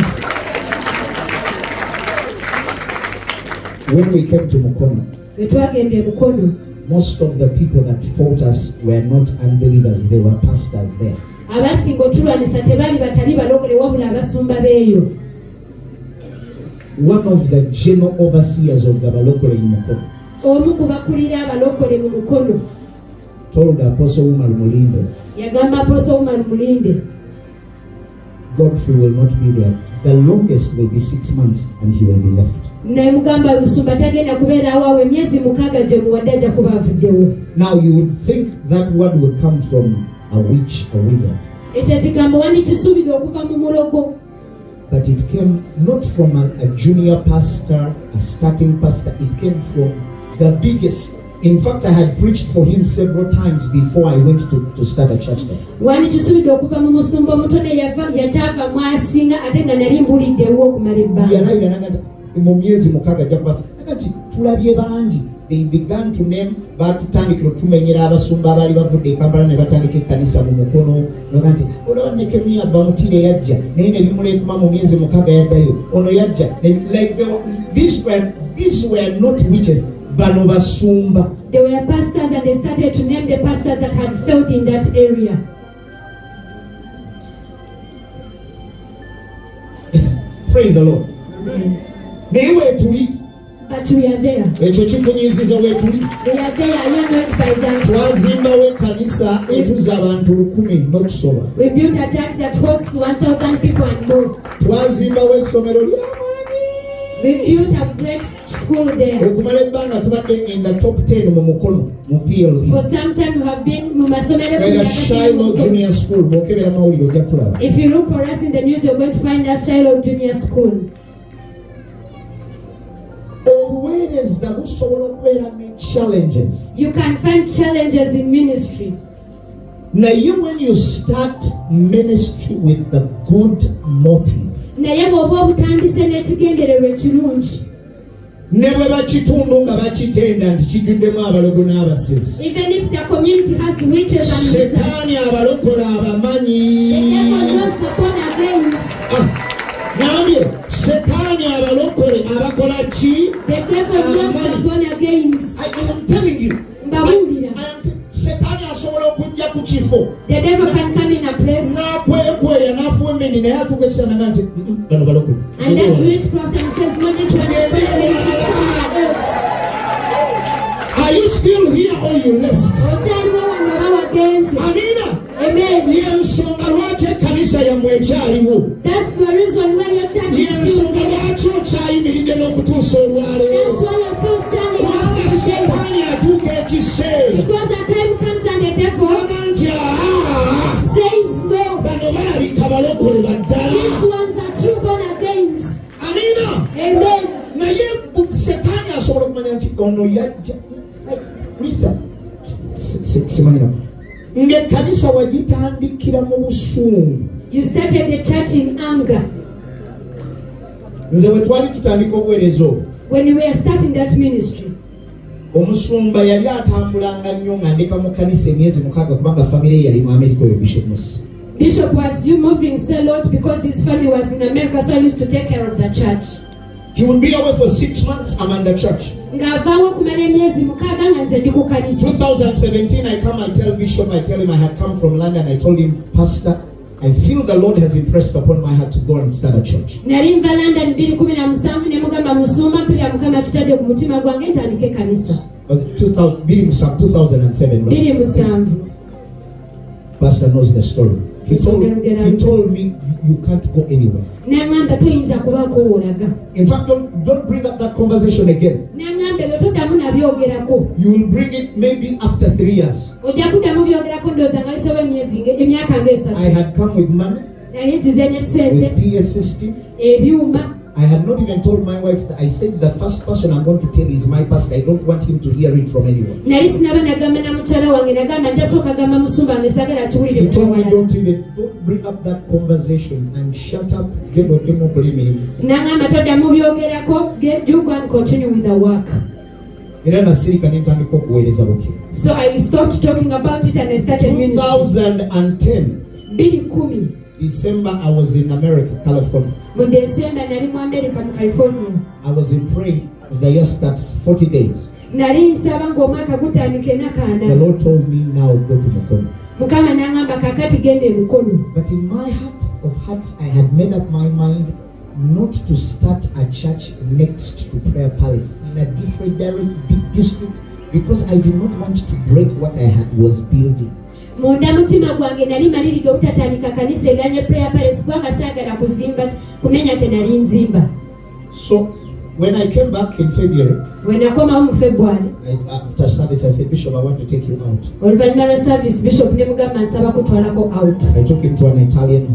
C: When we came to Mukono,
E: bwe twagenda e Mukono,
C: most of the people that fought us were not unbelievers, they were pastors there.
E: Abasinga otulwanisa tebaali batali balokole wabula abasumba beeyo.
C: One of the general overseers of the Balokole in Mukono,
E: omu ku bakulira abalokole mu Mukono,
C: told Apostle Umar Mulinde,
E: yagamba Apostle Umar Mulinde,
C: Godfrey will not be there. The longest will be 6 months and he will be left.
E: naye mugamba Lusumba tagenda kubeera awo emyezi 6 gye muwadde ajja kuba avuddewo.
C: Now you would think that word would come from a witch, a wizard.
E: Ekyo ekigambo wandikisuubira okuva mu mulogo.
C: But it came not from a junior pastor, a starting pastor. It came from the biggest. In fact, I had preached for him several times before I went to start a church there.
E: Wandikisuubira okuva mu musumba omutone yakyava mwasinga ate nga nali mbuliddewo okumala ebbanga.
C: Mu myezi 6 ajja kubasa nti tulabye bangi. They began to name batutandikira tumenyera abasumba abali bavudde Kampala ne batandika ekkanisa mu Mukono noga nti olaba ne Kemia bamutire yajja naye ne bimulekuma mu myezi 6 yaddayo ono yajja like these were not witches. Bano basumba.
E: They were pastors and they started to name the pastors that had failed in that area.
C: Praise the Lord.
E: Amen. But we are there. We are there. You are not by that. We built a church that hosts 1,000 people and more.
F: We built a great school there.
C: Okumala ebbanga tubadde in the top 10 mu mukono mu PLV.
F: For some time we have been mu masomero
C: Era Shiloh Junior School bw'okebera mawulire ojja tulaba.
F: If you look for us in the news, you're going to find us Shiloh Junior School.
C: Obuweereza busobola okubeera ne challenges.
F: You can find challenges in ministry.
C: Naye when you start ministry with the good motive,
F: naye bw'oba obutandise n'ekigendererwa ekirungi,
C: ne bwe bakitundu nga bakitenda nti kijjuddemu abalogo n'abasezi,
F: even if the community has witches and wizards,
C: setaani abalokola abamanyi.
F: the devil knows the born again.
C: Nambye setaani abalokole abakola ki?
F: The devil knows the born again.
C: I am telling you.
F: Mbabulira.
C: Setaani asobola okujja ku kifo.
F: The devil can come in a place.
C: N'akwekweya n'afuwa emmindi naye atuuka ekisana nti bano balokole.
F: And that's witchcraft and says no, this one is
C: Are you still here or you left? Amina.
F: Amen.
C: Y'ensonga lwaki ekkanisa yammwe ekyaliwo.
F: That's the reason why your church is still
C: Y'ensonga
F: there.
C: lwaki okyayimiridde n'okutuusa olwaleero.
F: That's why you're still standing
C: Kubanga
F: up today.
C: setaani atuuka ekiseera.
F: Because the time comes and the devil
C: Nti
F: says no.
C: bano balabika balokole baddala.
F: These ones are true born again.
C: Amina.
F: Amen.
C: Naye setaani asobola okumanya nti ono yajja lisa simanyira ng'ekkanisa wagitandikira mu busungu.
F: You started the church in anger.
C: Nze bwe twali tutandika obuweereza obwo,
F: When we were starting that ministry,
C: omusumba yali atambulanga nnyo nga ndeka mu kkanisa emyezi 6 kubanga famire yali mu America oyo Bishop Musa.
F: Bishop was moving so a lot because his family was in America, so I used to take care of the church.
C: He would be away for 6 months. I'm in the church.
F: Ng'avaawo kumala emyezi 6 nga nze ndi ku kanisa.
C: 2017 I come, I tell Bishop, I tell him I had come from London. I told him, Pastor, I feel the Lord has impressed upon my heart to go and start a church.
F: Nali nva London 2017 ne mugamba musumba mpulira Mukama kitadde ku mutima gwange ntandike ekanisa.
C: Was it 2007? Right?
F: 2007.
C: Pastor knows the story. He told me you can't go anywhere.
F: N'angamba toyinza kubaako w'olaga.
C: In fact, don't bring up that conversation again.
F: N'angamba bwe toddamu nabyogerako.
C: You will bring it maybe after 3 years.
F: Ojja kuddamu byogerako ndowooza nga lisoba emyaka nga 3.
C: I had come with money,
F: Nali nzize ne ssente,
C: with PS system.
F: ebyuma.
C: I had not even told my wife that I said the first person I'm going to tell is my pastor. I don't want him to hear it from anyone.
F: Nali sinaba nagamba na mukyala wange nagamba ntasooka gamba musumba wange sagala akiwulire.
C: He told me don't bring up that conversation and shut up. Get what them okulimi.
F: N'angamba toddamu byogerako, you go and continue with the work.
C: Era nasirika nentandika okuweereza buke.
F: So I stopped talking about it and I started ministry.
C: 2010
F: 2010
C: December I was in America, California.
F: mu December nali mu America mu California.
C: I was in praying as the year starts 40 days.
F: Nali nsaba ng'omwaka gutandika ennaku
C: The
F: 4.
C: Lord told me now go to Mukono.
F: Mukama n'angamba kaakati genda e Mukono.
C: But in my heart of hearts I had made up my mind not to start a church next to Prayer Palace in a different district because I did not want to break what I was building.
F: Munda mutima gwange nali maliridde obutatandika kanisa eganye Prayer Palace kubanga saagala kuzimba kumenya tenali nzimba.
C: So when I came back in February,
F: Bwe nakomawo mu February,
C: after service I said, Bishop, I want to take you out.
F: oluvannyuma lwa service Bishop ne mugamba nsaba kutwalako out.
C: I took him to an Italian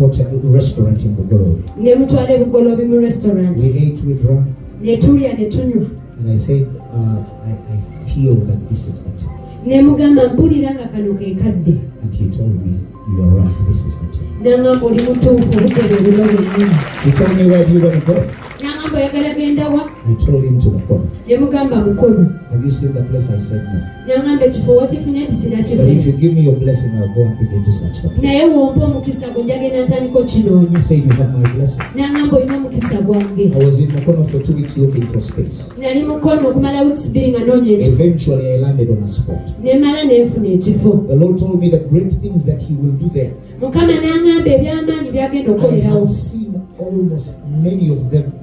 C: restaurant in Muggulu.
F: Ne mutwala e Bugoloobi mu restaurant.
C: We ate, we drank,
F: Ne tulya ne tunywa.
C: and I said, I feel that this is the time.
F: Ne mugamba mpulira nga kano ke kadde.
C: And he told me, you are right, this is the time.
F: N'angamba oli mutuufu obudde bulo bwennyini.
C: He told me, where do you want to go?
F: N'angamba oyagala genda wa?
C: I told him to Mukono.
F: Ne mugamba Mukono.
C: Have you seen the place? I said no.
F: N'angamba ekifo wakifunye nti
C: But if
F: sinakifuna.
C: you give me your blessing, I'll go and begin to search the place.
F: Naye wompa omukisa gwe njagenda ntandika
C: I
F: okinoonya.
C: said, you have my blessing.
F: N'angamba olina omukisa gwange.
C: I was in Mukono for 2 weeks looking for space.
F: Nali Mukono okumala weeks 2 nga noonya ekifo.
C: Eventually, I landed on a spot.
F: Ne mala neefuna ekifo.
C: The Lord told me the great things that He will do there.
F: Mukama n'angamba eby'amaanyi by'agenda
C: I
F: okukolerawo.
C: have seen almost many of them.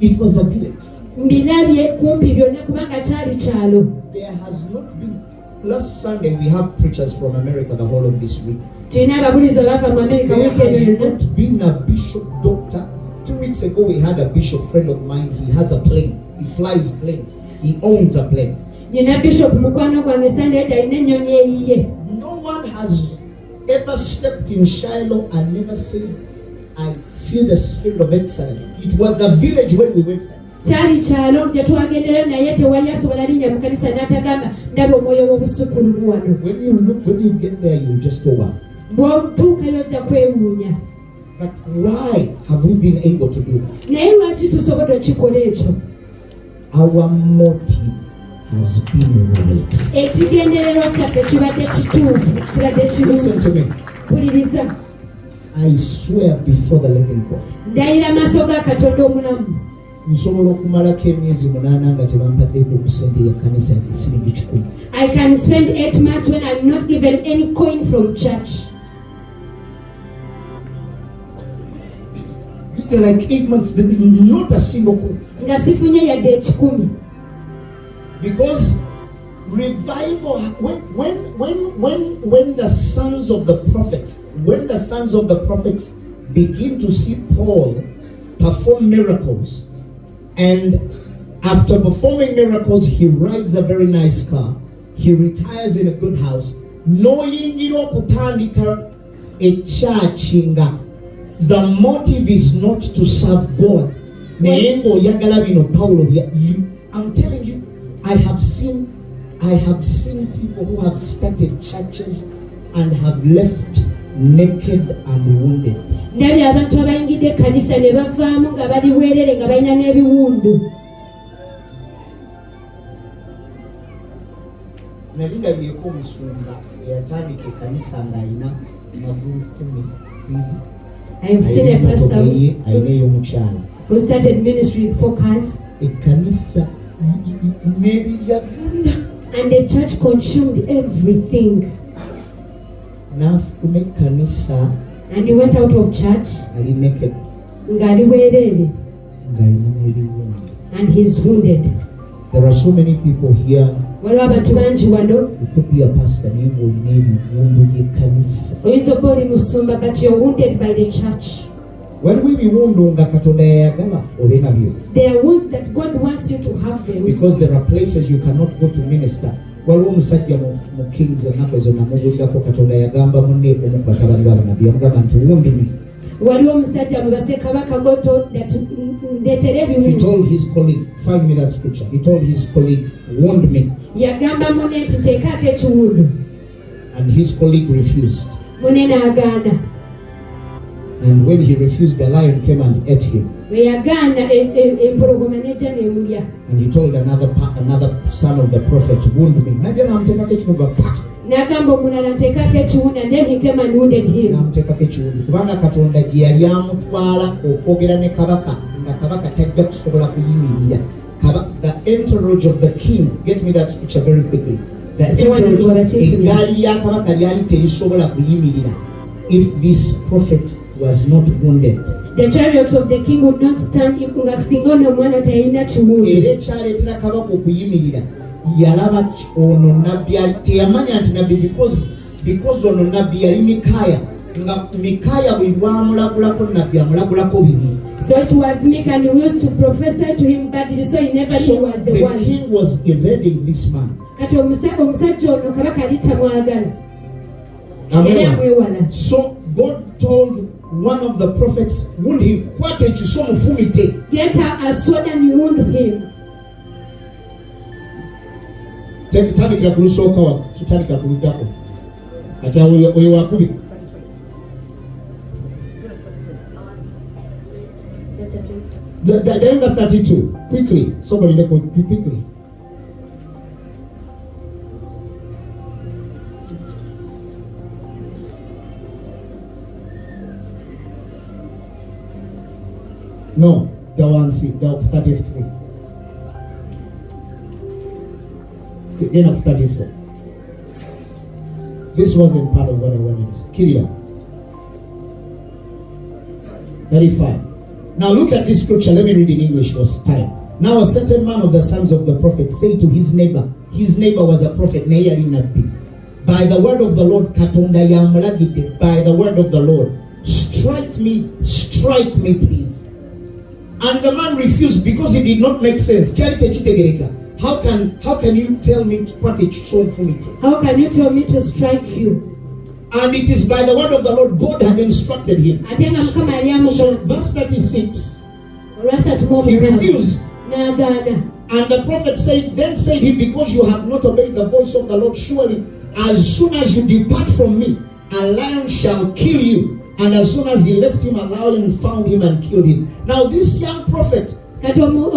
C: It was a village.
F: Mbirabye kumpi byonna kubanga kyali kyalo.
C: There has not been. Last Sunday, we have preachers from America the whole of this week.
F: Tulina ababulizi abaava mu Amerika
C: There
F: wiiki eyo
C: has
F: yonna.
C: not been a bishop, doctor. 2 weeks ago we had a bishop friend of mine. He has a plane. He flies planes. He owns a plane. No one has ever stepped in Shiloh and never said, I see the spirit of excellence. It was a village when we went there. When you get there, you just go up. But why have we been able to do that? Our motive has been right. Listen to me. I swear before the living God.
F: I can spend 8 months when I'm not given any coin from church.
C: Like 8 months, not a single coin. Because revival, when the sons of the prophets begin to see Paul perform miracles, and after performing miracles, he rides a very nice car, he retires in a good house, the motive is not to serve God. I'm telling you, I have seen people who have started churches and have left naked and wounded.
F: I have seen a pastor who started ministry with focus, and the church consumed everything. And he went out of church and he's wounded.
C: There are so many people here. You could be a pastor, but
F: you're wounded by the church. There are wounds that God wants you to have them.
C: Because there are places you cannot go to minister. He told his colleague, find me that scripture. He told his colleague, wound me. And his colleague refused. And when he refused, the lion came and ate him. And he told another son of the prophet, wound me. And then he came and wounded him. The entourage of the king, get me that scripture very quickly. The entourage, if this prophet was not wounded,
F: the chariots of the king would not stand if
C: because ono nabbi yali Mikaya
F: so it was Micah, and he used to prophesy to him, but so he never knew he was the one.
C: The king was evading this man. Amen. So God told one of the prophets, wound him.
F: Get a sword and you wound him.
C: The end of 32. Quickly. Somebody quickly. No, the one C, the 33. The end of 34. This wasn't part of what I wanted to say. Kill it out. 35. Now look at this scripture. Let me read in English for time. Now a certain man of the sons of the prophet said to his neighbor was a prophet, by the word of the Lord, by the word of the Lord, strike me, please. And the man refused because it did not make sense. How can you tell me what it's so for me to?
F: How can you tell me to strike you?
C: And it is by the word of the Lord God had instructed him. So verse 36, he refused. And the prophet then said he, because you have not obeyed the voice of the Lord, surely as soon as you depart from me, a lion shall kill you. And as soon as he left him, a lion found him and killed him. Now this young prophet, a
F: prophet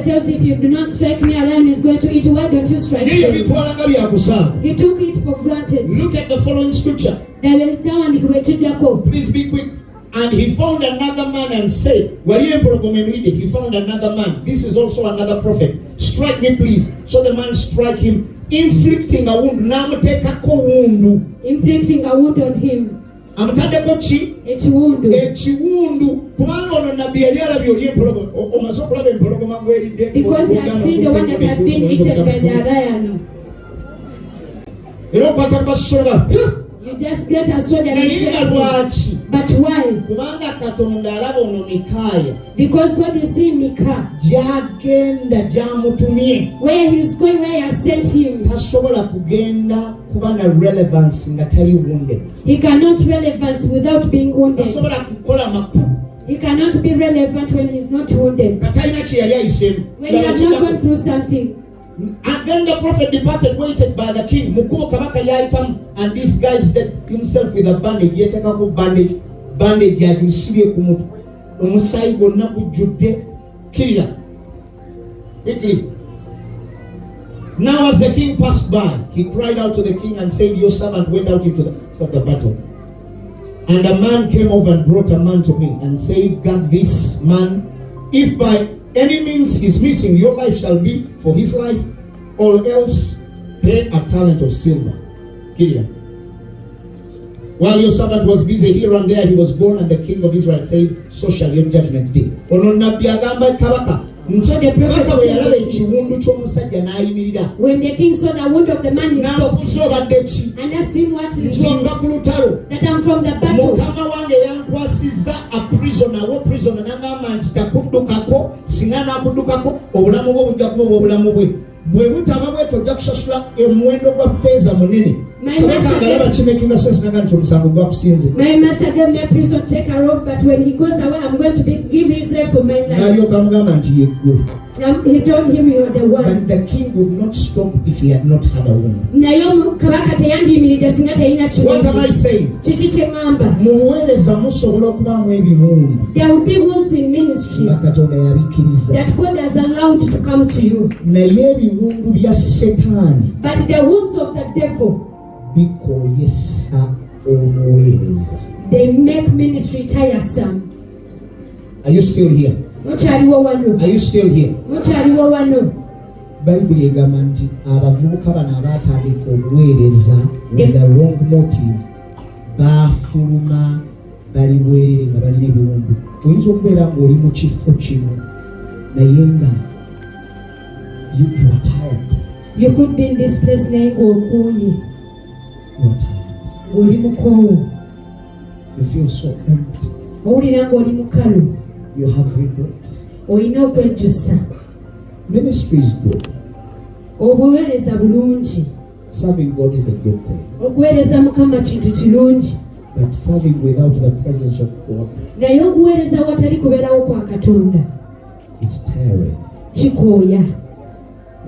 F: tells you, if you do not strike me, a lion is going to eat you. Why don't you strike me? He took it for granted.
C: Look at the following scripture. Please be quick. And he found another man and said, he found another man. This is also another prophet. Strike me, please. So the man struck him, inflicting a wound.
F: Inflicting a wound on him.
C: Ekiwundu kubanga ono nabbi yali alabye oli empologoma omaze okulaba empologoma gw'eridde
F: because he had seen the one that had been eaten by the lion.
C: Era okwata basoga
F: you just get a sword and but why?
C: Kubanga Katonda alaba ono Mikaaya,
F: because God is seeing Micah
C: gy'agenda gy'amutumye,
F: where he's going, where he has sent him.
C: Tasobola kugenda kubanga relevance nga tali wounded.
F: He cannot relevance without being wounded.
C: Tasobola kukola makulu.
F: He cannot be relevant when he's not wounded.
C: Katalina kye yali ayisemu.
F: When he has not gone through something.
C: And then the prophet departed, waited by the king. Mukubo kabaka yaitam, and this guy set himself with a bandage. Yetekako bandage yagusibye ku mutwe. Omusayi gonna gujjudde kirira. Quickly. Now as the king passed by, he cried out to the king and said, your servant went out into the midst of the battle. And a man came over and brought a man to me and said, God, this man, if by any means he's missing, your life shall be for his life, or else pay a talent of silver. Kiria. While your servant was busy here and there, he was born, and the king of Israel said, so shall your judgment be.
F: So the prophet, when the king saw the wound of the man, he stopped and asked him what is wrong. That I'm from the battle.
C: A prisoner, what prisoner? My master
F: gave me a prison to take care of, but when he goes away, I'm going to give his life for my life. He told him, you are the one.
C: But the king would not stop if he had not had a wound. What am I saying?
F: There will be wounds in ministry that God has allowed to come to you. But the wounds of the devil, they make ministry tiresome.
C: Are you still here? Are you still here? Bible egamba nti abavubuka bano abatandika obuweereza with the wrong motive bafuluma bali bwerere nga balina ebiwundu. Oyinza okubeera ng'oli mu kifo kino naye nga you are tired.
F: You could be in this place naye ng'okooye.
C: You are tired.
F: Oli mukoowu.
C: You feel so empty.
F: Owulira ng'oli mukalu.
C: You have regrets.
F: Oyina okwejjusa.
C: Ministry is good.
F: Obuweereza bulungi.
C: Serving God is a good thing.
F: Okuweereza Mukama kintu kirungi.
C: But serving without the presence of God,
F: naye okuweereza watali kubeerawo kwa Katonda,
C: is tiring.
F: Kikooya.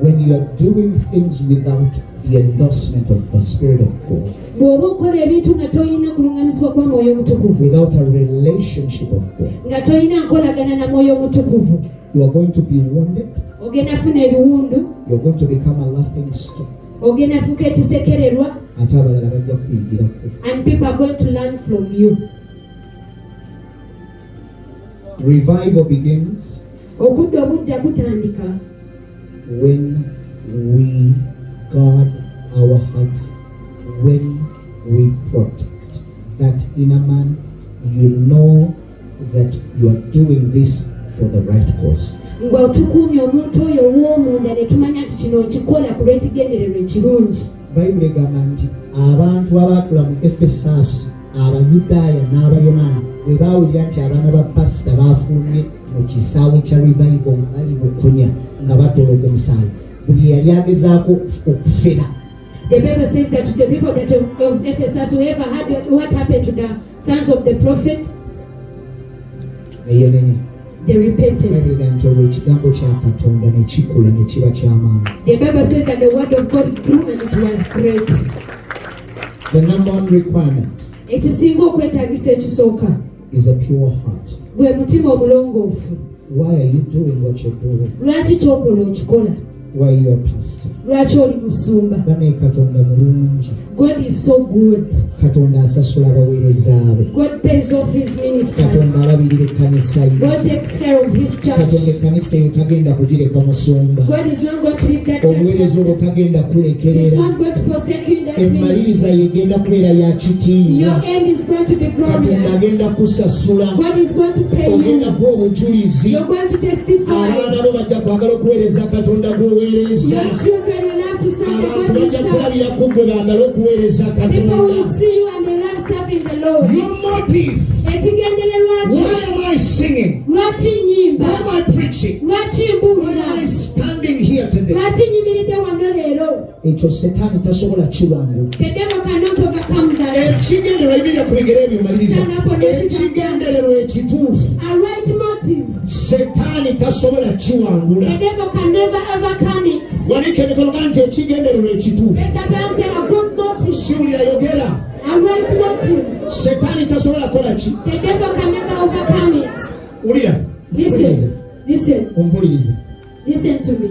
C: When you are doing things without the endorsement of the Spirit of God,
F: bw'oba okola ebintu nga toyina kulungamizibwa kwa Mwoyo Mutukuvu,
C: without a relationship of God,
F: nga toyina nkolagana na Mwoyo Mutukuvu,
C: you are going to be wounded.
F: Ogenda funa ebiwundu.
C: You are going to become a laughing stock.
F: Ogenda fuuka ekisekererwa.
C: Ate abalala bajja kuyigirako.
F: And people are going to learn from you.
C: Revival begins
F: okudda obujja kutandika
C: when we guard our hearts, when we protect that inner man. You know that you are doing this for the right cause.
F: Nga otukuumya omuntu oyo ow'omunda ne tumanya nti kino okikola ku lw'ekigendererwa ekirungi.
C: Bayibuli egamba nti abantu abaatula mu Efesaasi Abayudaaya n'Abayonaani bwe baawulira nti abaana ba pasita baafulumye mu kisaawe kya revival bali bukunya nga batoloka omusaayi buli yali agezaako okufera.
F: The Bible says that the people that of Ephesus, whoever had what happened to the sons of the prophets, they repented. The Bible says that the word of God grew and it was great.
C: The number one requirement is a pure heart. Why are you doing what you're doing? Why are you a pastor?
F: God is so good. God pays off his ministers. God takes care of his church. God is not going to leave that church. He's not going to forsake you in that ministry. Your end is going to be glorious. God is going to pay you. You're going to testify. Your children will love to serve the God. People will see you and they love serving the Lord.
C: Your motive. Why am I singing? Why am I preaching? Why am I standing here today? The devil
F: cannot overcome that. A right motive. The devil can never overcome it. A good motive. A right motive. The devil can never overcome it. Listen to me.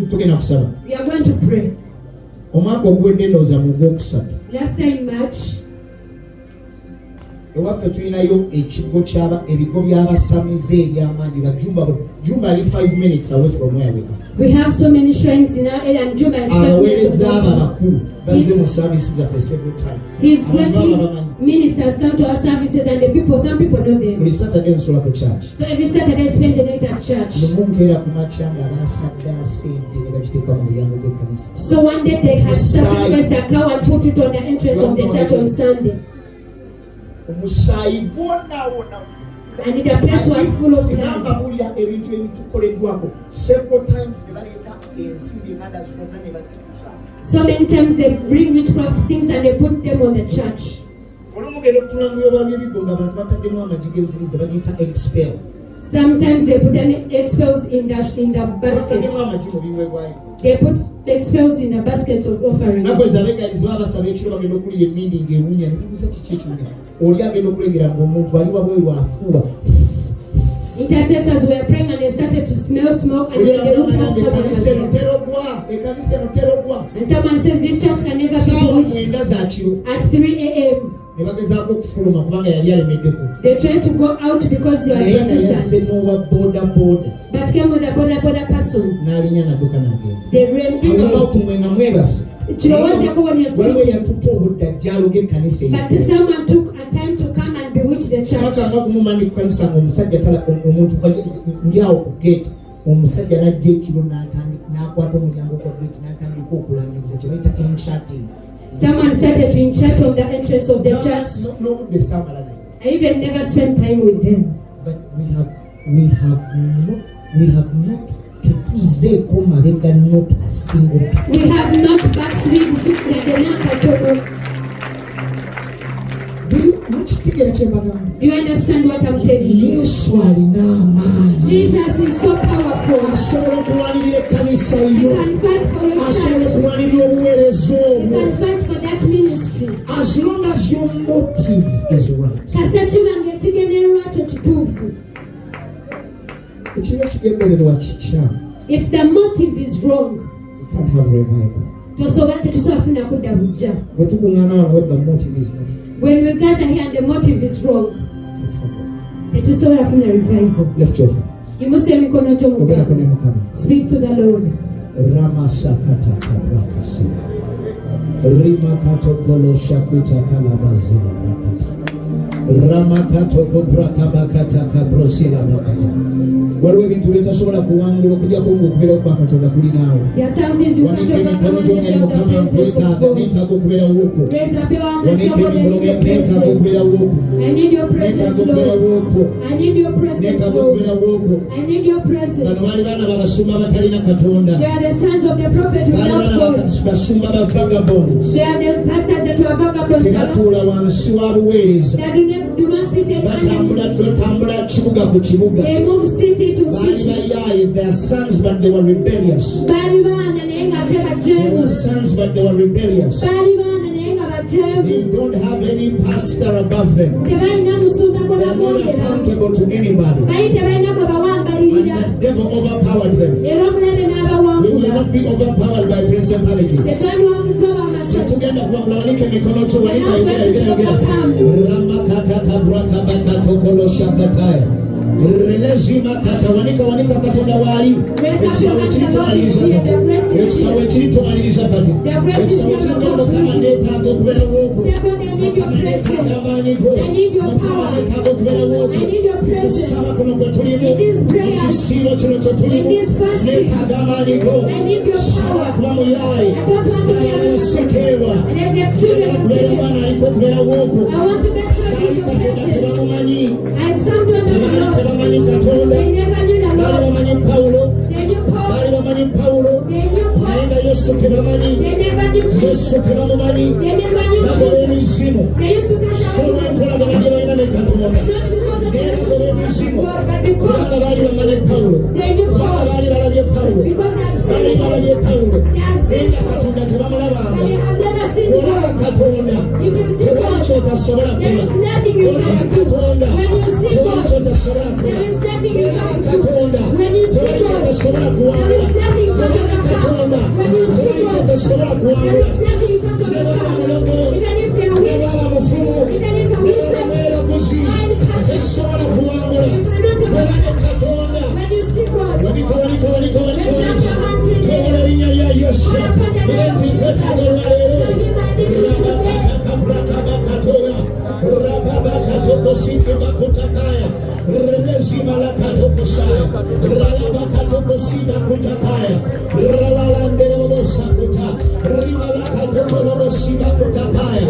F: We are going to pray. Last time March,
C: ewaffe tulinayo ebigo by'abasamize eby'amaanyi Jumba ali 5 minutes away from where we are.
F: We have so many shrines in our area and Jumba is 5 minutes away.
C: Several times.
F: His great ministers come to our services and some people know them.
C: Saturday church.
F: So every Saturday spend the night at church. So one day they had sacrificed a cow and put it on the entrance of the church on Sunday. And the place was full of blood.
C: Several times
F: so many times they bring witchcraft things and they put them on the church. Sometimes they put expels in the baskets. They put expels in the baskets of offerings. Intercessors were praying and they started to smell smoke and they looked at someone and someone says this church can never be reached at 3 a.m. They tried to go out because he was resistant. But came with a border person. They ran away. But someone took a time to come and bewitch the church. Someone started to enchant on the entrance of the church. I even never spent time with them.
C: But we have not not a single time.
F: We have not backslid.
C: Do you understand what I'm telling you?
F: Jesus is so powerful. He can fight for your church. He can fight for that ministry.
C: As long as your motive is right.
F: If the motive is wrong,
C: you can't have revival. When the motive is not.
F: When we gather here and the motive is wrong, lift
C: your hands.
F: Speak to the Lord.
C: Ramasakata kabrakasi. Rimakato polo shakuta kalabazila bakata. Ramakato kobrakabakata kabrosila bakata. waliwo ebintu byetasobola kuwangula okujjako ng'okubeerawo kwa Katonda kuli naawe. Wanika emikono gyonna Mukama nkwetaaga, neetaaga okubeerawo okwo. Wanika emikono neetaaga okubeerawo okwo. Neetaaga okubeerawo okwo. Neetaaga okubeerawo okwo. Bano baali baana babasumba abatalina Katonda. Baali basumba ba vagabonds. Tebatuula wansi wa buweereza. Batambula kibuga ku kibuga. Baali bayaaye. They are sons but they were rebellious. They were sons but they were rebellious. They don't have any pastor above them. They are not accountable to anybody. And the devil overpowered them. We will not be overpowered by principalities. So together, wanika mikono tu, wanika. Ramakata kabraka bakatokolo shakataya. Relezima kata wanika Katonda wali. Eksawe chito maliriza kati. Eksawe chito mukama neetaaga okubeera w'okwo. Mukama neetaaga amaanyi go. Mukama neetaaga okubeera w'okwo. Okusaba kuno kwe tulimu, mu kisiibo kino kye tulimu, neetaaga amaanyi go. Sobola kuba muyaaye, njagala osekeerwa, njagala kubeera mwana aliko okubeera w'okwo. Baali Katonda tebamumanyi. Tebamanyi Katonda. Baali bamanyi Pawulo. Baali bamanyi Pawulo. Naye nga Yesu tebamanyi. Yesu tebamumanyi. Bagoba emizimu. So lw'enkolagana gye balina ne Katonda. Naye bagoba emizimu. Kubanga baali bamanyi Pawulo. Kubanga baali balabye Pawulo. Baali balabye Pawulo. Naye nga Katonda tebamulabanga. Olaba Katonda tewali ky'otasobola kuba. Olaba Katonda tewali ky'otasobola kuba. Olaba Katonda tewali ky'otasobola kuwangula. Olaba Katonda tewali ky'otasobola kuwangula. Ne baba mulogo, ne baba mufumu, ne baba mweraguzi, tesobola kuwangula. Olaba Katonda wanika twewala linnya lya Yesu era nti twetaaga olwaleero rababakatoya rababakatokosikibakutakaaya relezimalakatokosaya ralabakatokosibakutakaaya ralalandelebobosakuta rimalakatokolobosibakutakaaya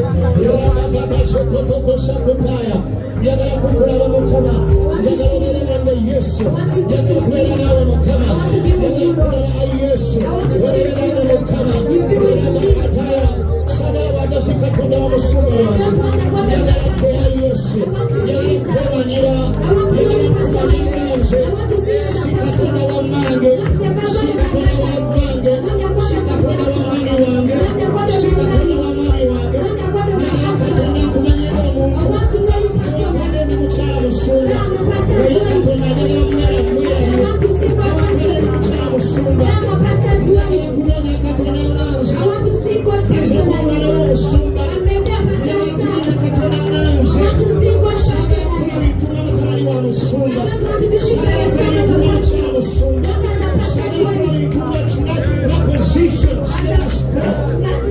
C: rabababasokotokosakutaya njagala kukulaba Mukama, njagala obeera nange Yesu, njagala kubeera naawe Mukama, njagala kulaba Yesu, obeera nange Mukama. Rabakataya sadabadasi Katonda w'omusumba wange, njagala kubeera Yesu, njagala kwewanira, njagala kuwanira nze, si Katonda wammange, si Katonda wammange, si Katonda wammange wange, si Katonda wammange wange, njagala Katonda kumanyira omuntu. Mukyala musumba naye Katonda njagala munyala kumweramu abakolera mukyala musumba kubanga Katonda nganze nze kumwana w'omusumba njagala kumanya Katonda nganze saagala kukola bintu nga mutabani wa musumba saagala kukola bintu nga mukyala musumba saagala kukola bintu nga position status quo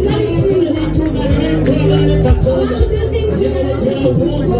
C: njagala kukola bintu nga nina enkolagana ne Katonda njagala okubeera bwoko.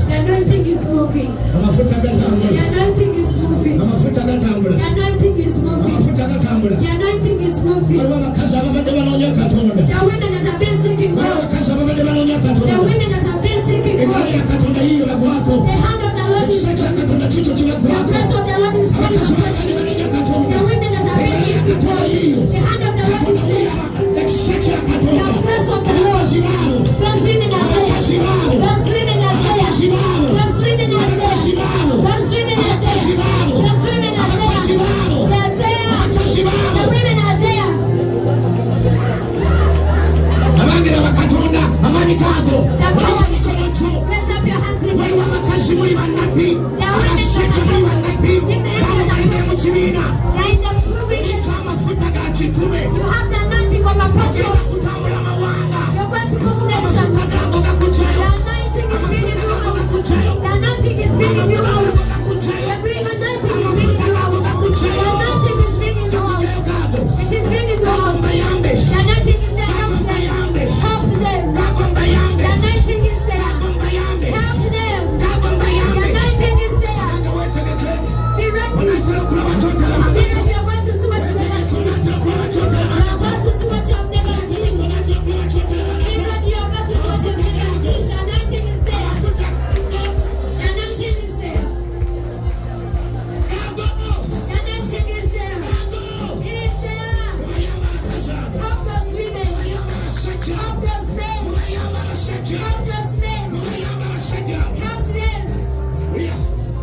F: The anointing is moving. The anointing is moving. The anointing is moving. The anointing is moving. The women that have been seeking God. The women that have been seeking God. The hand of the Lord is moving. The grace of the Lord is falling upon you. The women that have been seeking God. The hand of the Lord is there. The grace of the Lord. Those women are there. Those women are there. Those women are there. Those women are there. Those women are there. They're there. The women are there. Raise up your hands in the air. You have the anointing of apostles. You're going to move nations. The anointing is bringing you out. The anointing is bringing you out. The anointing is bringing you out. The anointing is bringing you out. It is bringing you out. The anointing is there. Help them. Help them. The anointing is there. Help them. The anointing is there. Be ready. Be ready. You're going to see what you've never seen. You're going to see what you've never seen. Be ready. You're going to see what you've never seen. The anointing is there. The anointing is there. The anointing is there. It is there. Help those women. Help those men. Help those men. Help them.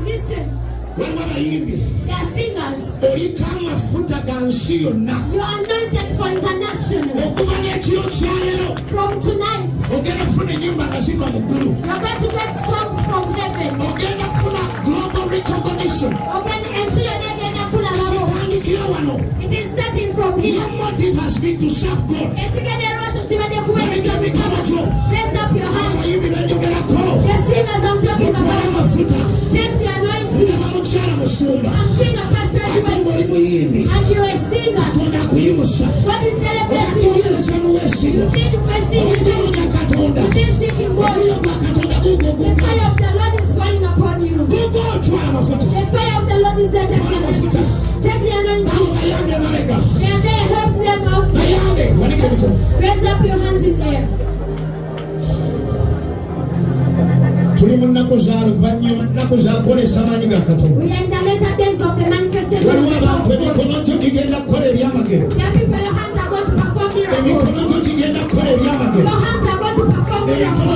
F: Listen. They are singers. You are anointed for international. From tonight, you're going to get songs from heaven.
C: Global recognition.
F: It is starting from here.
C: Your motive has been to serve God.
F: Raise up your hands. The singers I'm talking about. Take the anointing. I'm seeing a pastor and you're a singer. God is celebrating you. You need to question his. You need seeking God. The fire of the Lord is falling upon you. The fire of the Lord is there. Take the anointing. And they help them out. Raise up your hands in there.
C: We are in the
F: later days of the manifestation of the Lord. There are people, your hands are going to perform miracles. Your hands are going to perform miracles.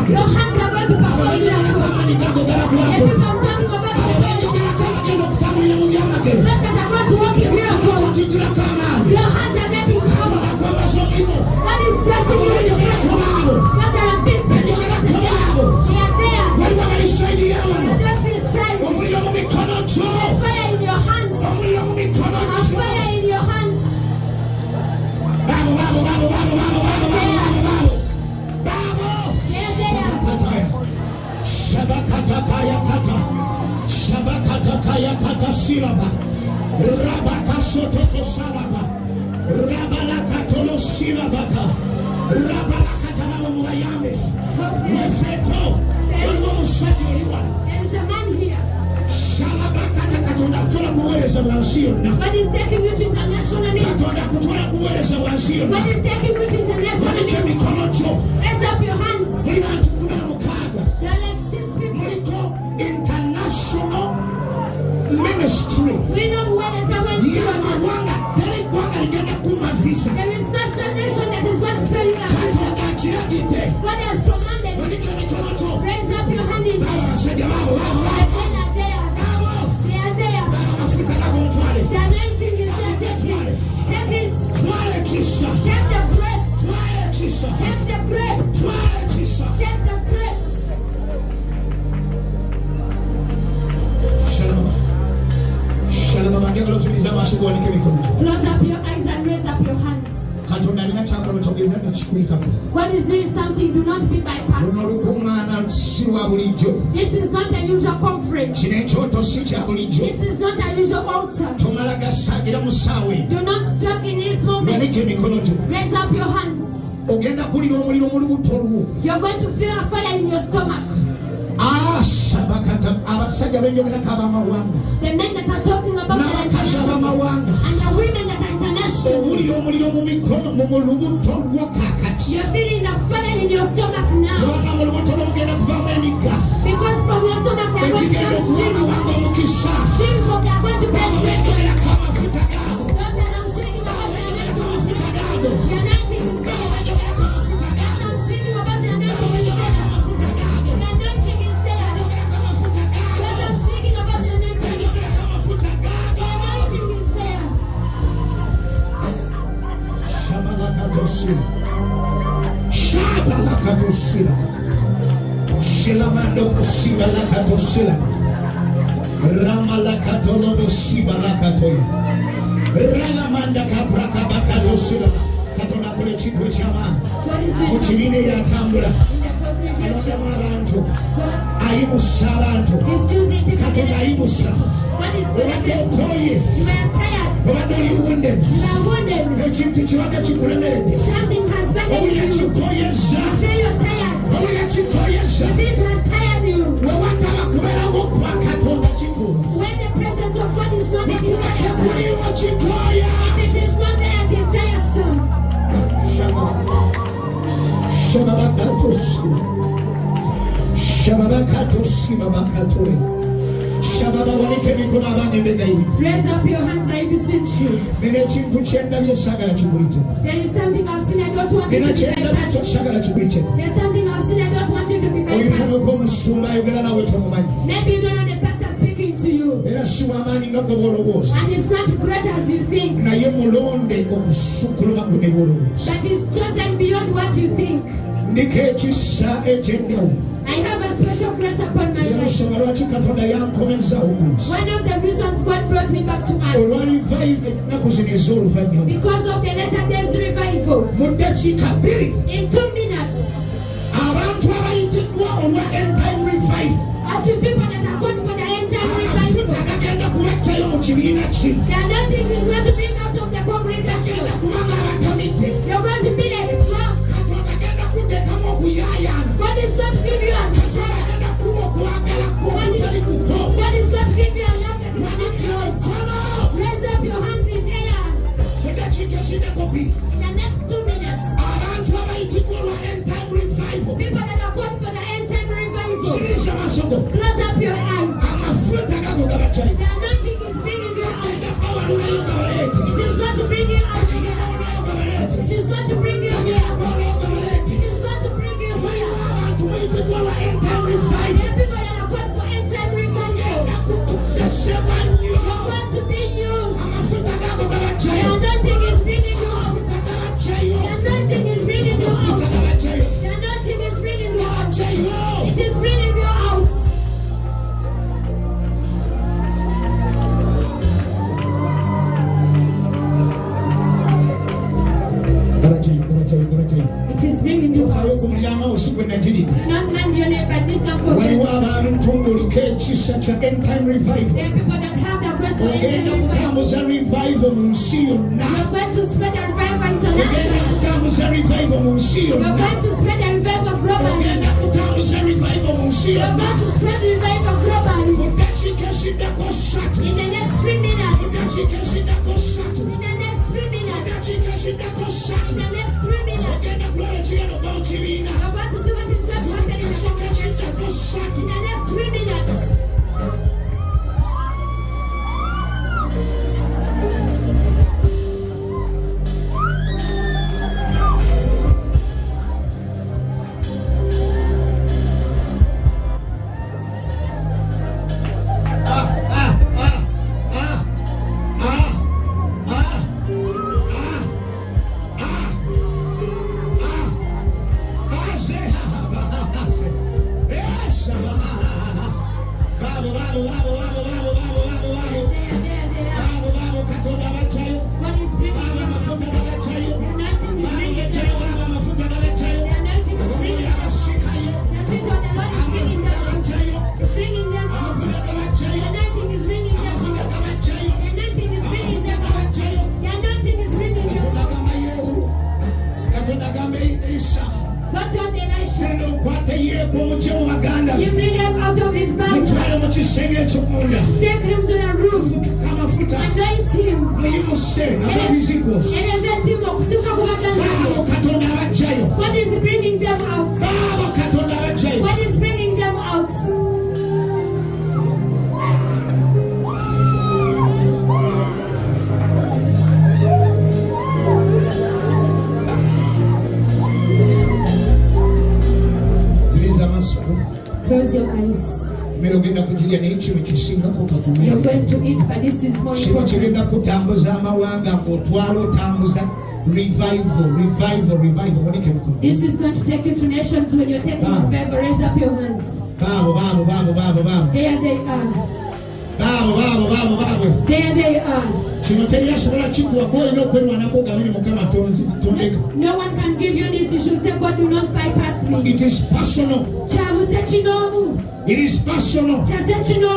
F: Your hands are going to perform miracles. If I'm talking about the those that are going to walk in miracles, your hands are getting covered. What is stressing you is there. What that are busy. They are there. Just this side. The fire in your hands. A fire in your hands.
C: silaba. Rabakasotoko salaba. Rabalakatolo silabaka. Rabalakatana mubayambe. Wefeko.
F: There is a man here. What is taking you to international news? What is taking you to international news? Raise up your hands. There are like 6 people.
C: International ministry.
F: We know where is the one. There is no nation that is going to fail you. God has commanded. Raise up your hand in there. They are there. The anointing is there. Take it. Take the breast. Take the breast. Take the breast. Close up your eyes and raise up your hands. God is doing something. Do not be bypassed. This is not a usual conference. This is not a usual altar. Do not joke in this moment. Raise up your hands. You're going to feel a fire in your stomach. The men that are talking about the international and the women that are international. You're feeling the fire in your stomach now. Because from your stomach they are going to come streams of they are going to bless nations. God that I'm speaking about the anointing is there. God I'm speaking about the anointing is there. The anointing is there. God I'm speaking about the anointing is there. The anointing is there.
C: Shabalakatosila. Shilamando kusila lakatosila. Ramalakatolo musiba lakatoya. Ralamanda kabraka bakatosila. Katona kule chitwe chama. Uchimine ya tambula. Alosamaranto. Aibu salanto. Katona aibu sa. Wadokoye. Wadoli wounded. Something has bothered you. You feel you're tired. If it has tired you. When the presence of God is not in his tiresome. If it is not there, it is tiresome. Raise up your hands, I beseech you. There is something I've seen I don't want you to be bypassed. There's something I've seen I don't want you to be bypassed. Maybe you don't know the pastor speaking to you. And it's not great as you think. But it's chosen beyond what you think. I have a special grace upon my life. One of the reasons God brought me back to earth. Because of the latter days revival. In 2 minutes. Up to people that are called for the end time revival. The anointing is going to bring out of the congregation. You're going to be like drunk. God is going to give you a desire. God is going to give you a love that is not yours. Raise up your hands in air. In the next 2 minutes. People that are called for the end time revival. Close up your eyes. The anointing is bringing you out. It is going to bring you out. It is going to bring you here. It is going to bring you here. There are people that are called for end time revival. You're going to be used. The anointing is bringing you out. The anointing is bringing you out. The anointing is bringing you out. It is bringing you out. Musugwe Najiri.
F: Not mind your neighbor, did not forget.
C: When you are on Tungulu, Kechi, such an end time revival.
F: There are people that have that grace for end time
C: revival.
F: You're going to spread a revival international. You're going to spread a revival globally. You're going to spread the revival globally. In the next 3 minutes. In the next 3 minutes. In the next 3 minutes. You're going to see what is going to happen in the congregation. In the next 3 minutes. You bring him out of his bag. Take him to the room. Anoint him. Elevate him. What is bringing them out? What is bringing them out? Close your eyes. You're going to eat, but this is more important. This is going to take you to nations when you're taking revival. Raise up your hands. There they are. There they are. No one can give you this. You should say, God, do not bypass me.
C: It is personal.
F: It is personal. It is personal.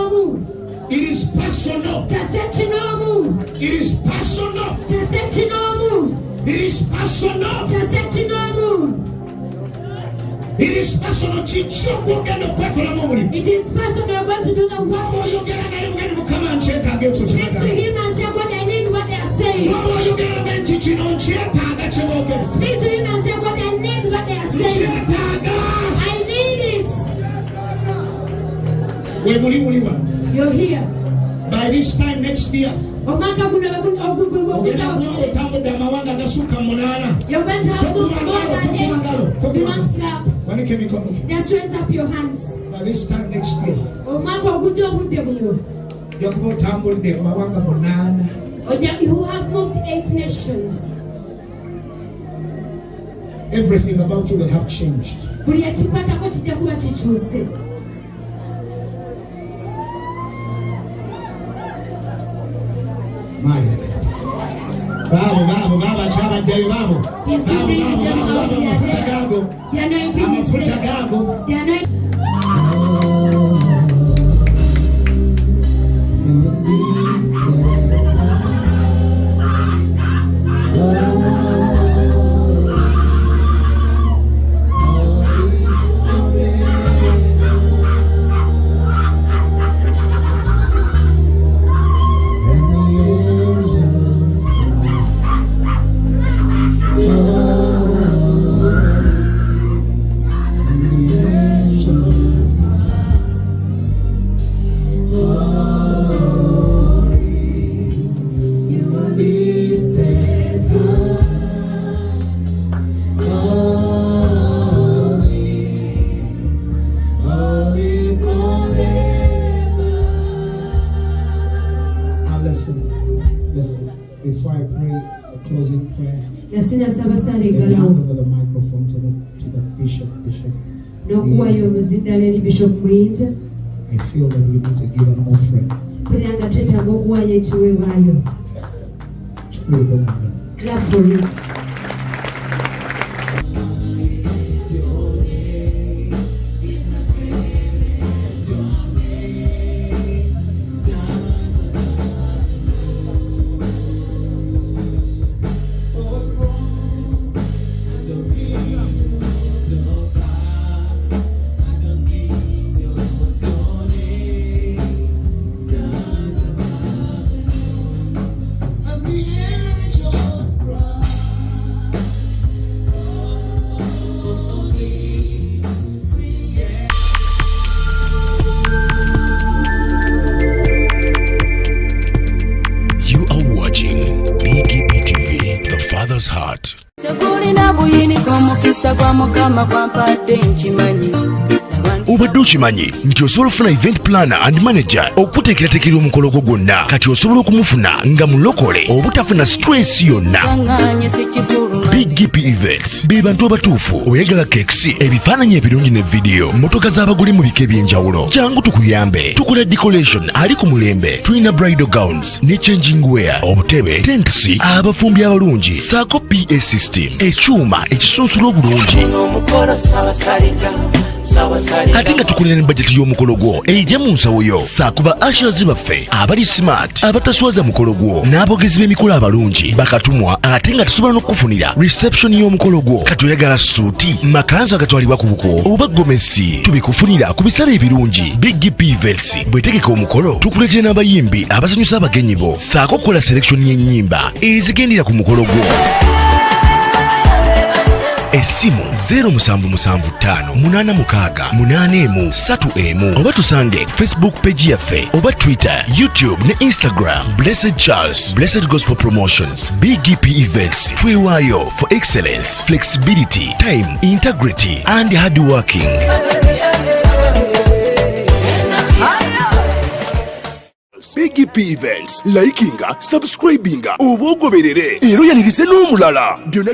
C: It is personal. It is personal. It is personal. It is personal.
F: It is personal. You're going to do the work. Speak to him and say, God, I need what they are saying. Speak to him and say, God, I need what they are saying. I need it. You're here.
C: By this time next year,
F: you're going to have more than 8. Do not clap. Just raise up your hands.
C: By this time next year,
F: you have moved 8 nations.
C: Everything about you will have changed. Baba chama jai babu. Mafuta gago. Listen, before I pray a closing prayer, I hand over the microphone to the bishop. I feel that we need to give an offering. Clap for it.
G: kwa mukama kwampadde nkimanyi.
B: Obadde okimanyi nti osobola okufuna event planner and manager okuteekerateekera omukolo gwo gwonna kati osobola okumufuna nga mulokole obutafuna stress yonna. BGPevents be bantu abatuufu oyagala kekisi ebifaananyi ebirungi ne vidiyo motoka z'abagole mu bika eby'enjawulo jangu tukuyambe tukola decoration ali ku mulembe tulina bridal gowns ne changing wear obutebe tentsi abafumbi abalungi saako PA system ekyuma ekisunsula obulungi ate nga tukulira ne bajeti y'omukolo gwo ejja mu nsawo yo saakuba ashers baffe abali smart abataswaza mukolo gwo n'abogezi b'emikolo abalungi bakatumwa ate nga tusobola n'okukufunira reception y'omukolo gwo katoyagala suuti makanzu agatwalibwa ku buko oba gomesi tubikufunira ku bisale ebirungi BGPevents bwetegeka omukolo tukuletera n'abayimbi abasanyusa abagenyi bo saako okukola selection y'ennyimba ezigendera ku mukolo gwo. Esimu 07758681 oba tusange Facebook page yaffe oba Twitter, YouTube ne Instagram. Blessed Charles, Blessed Gospel Promotions, BGPevents. Twewaayo for excellence, flexibility, time, integrity and hard working. BGPevents, likinga, subscribinga, oba ogoberere era oyanirize n'omulala byonna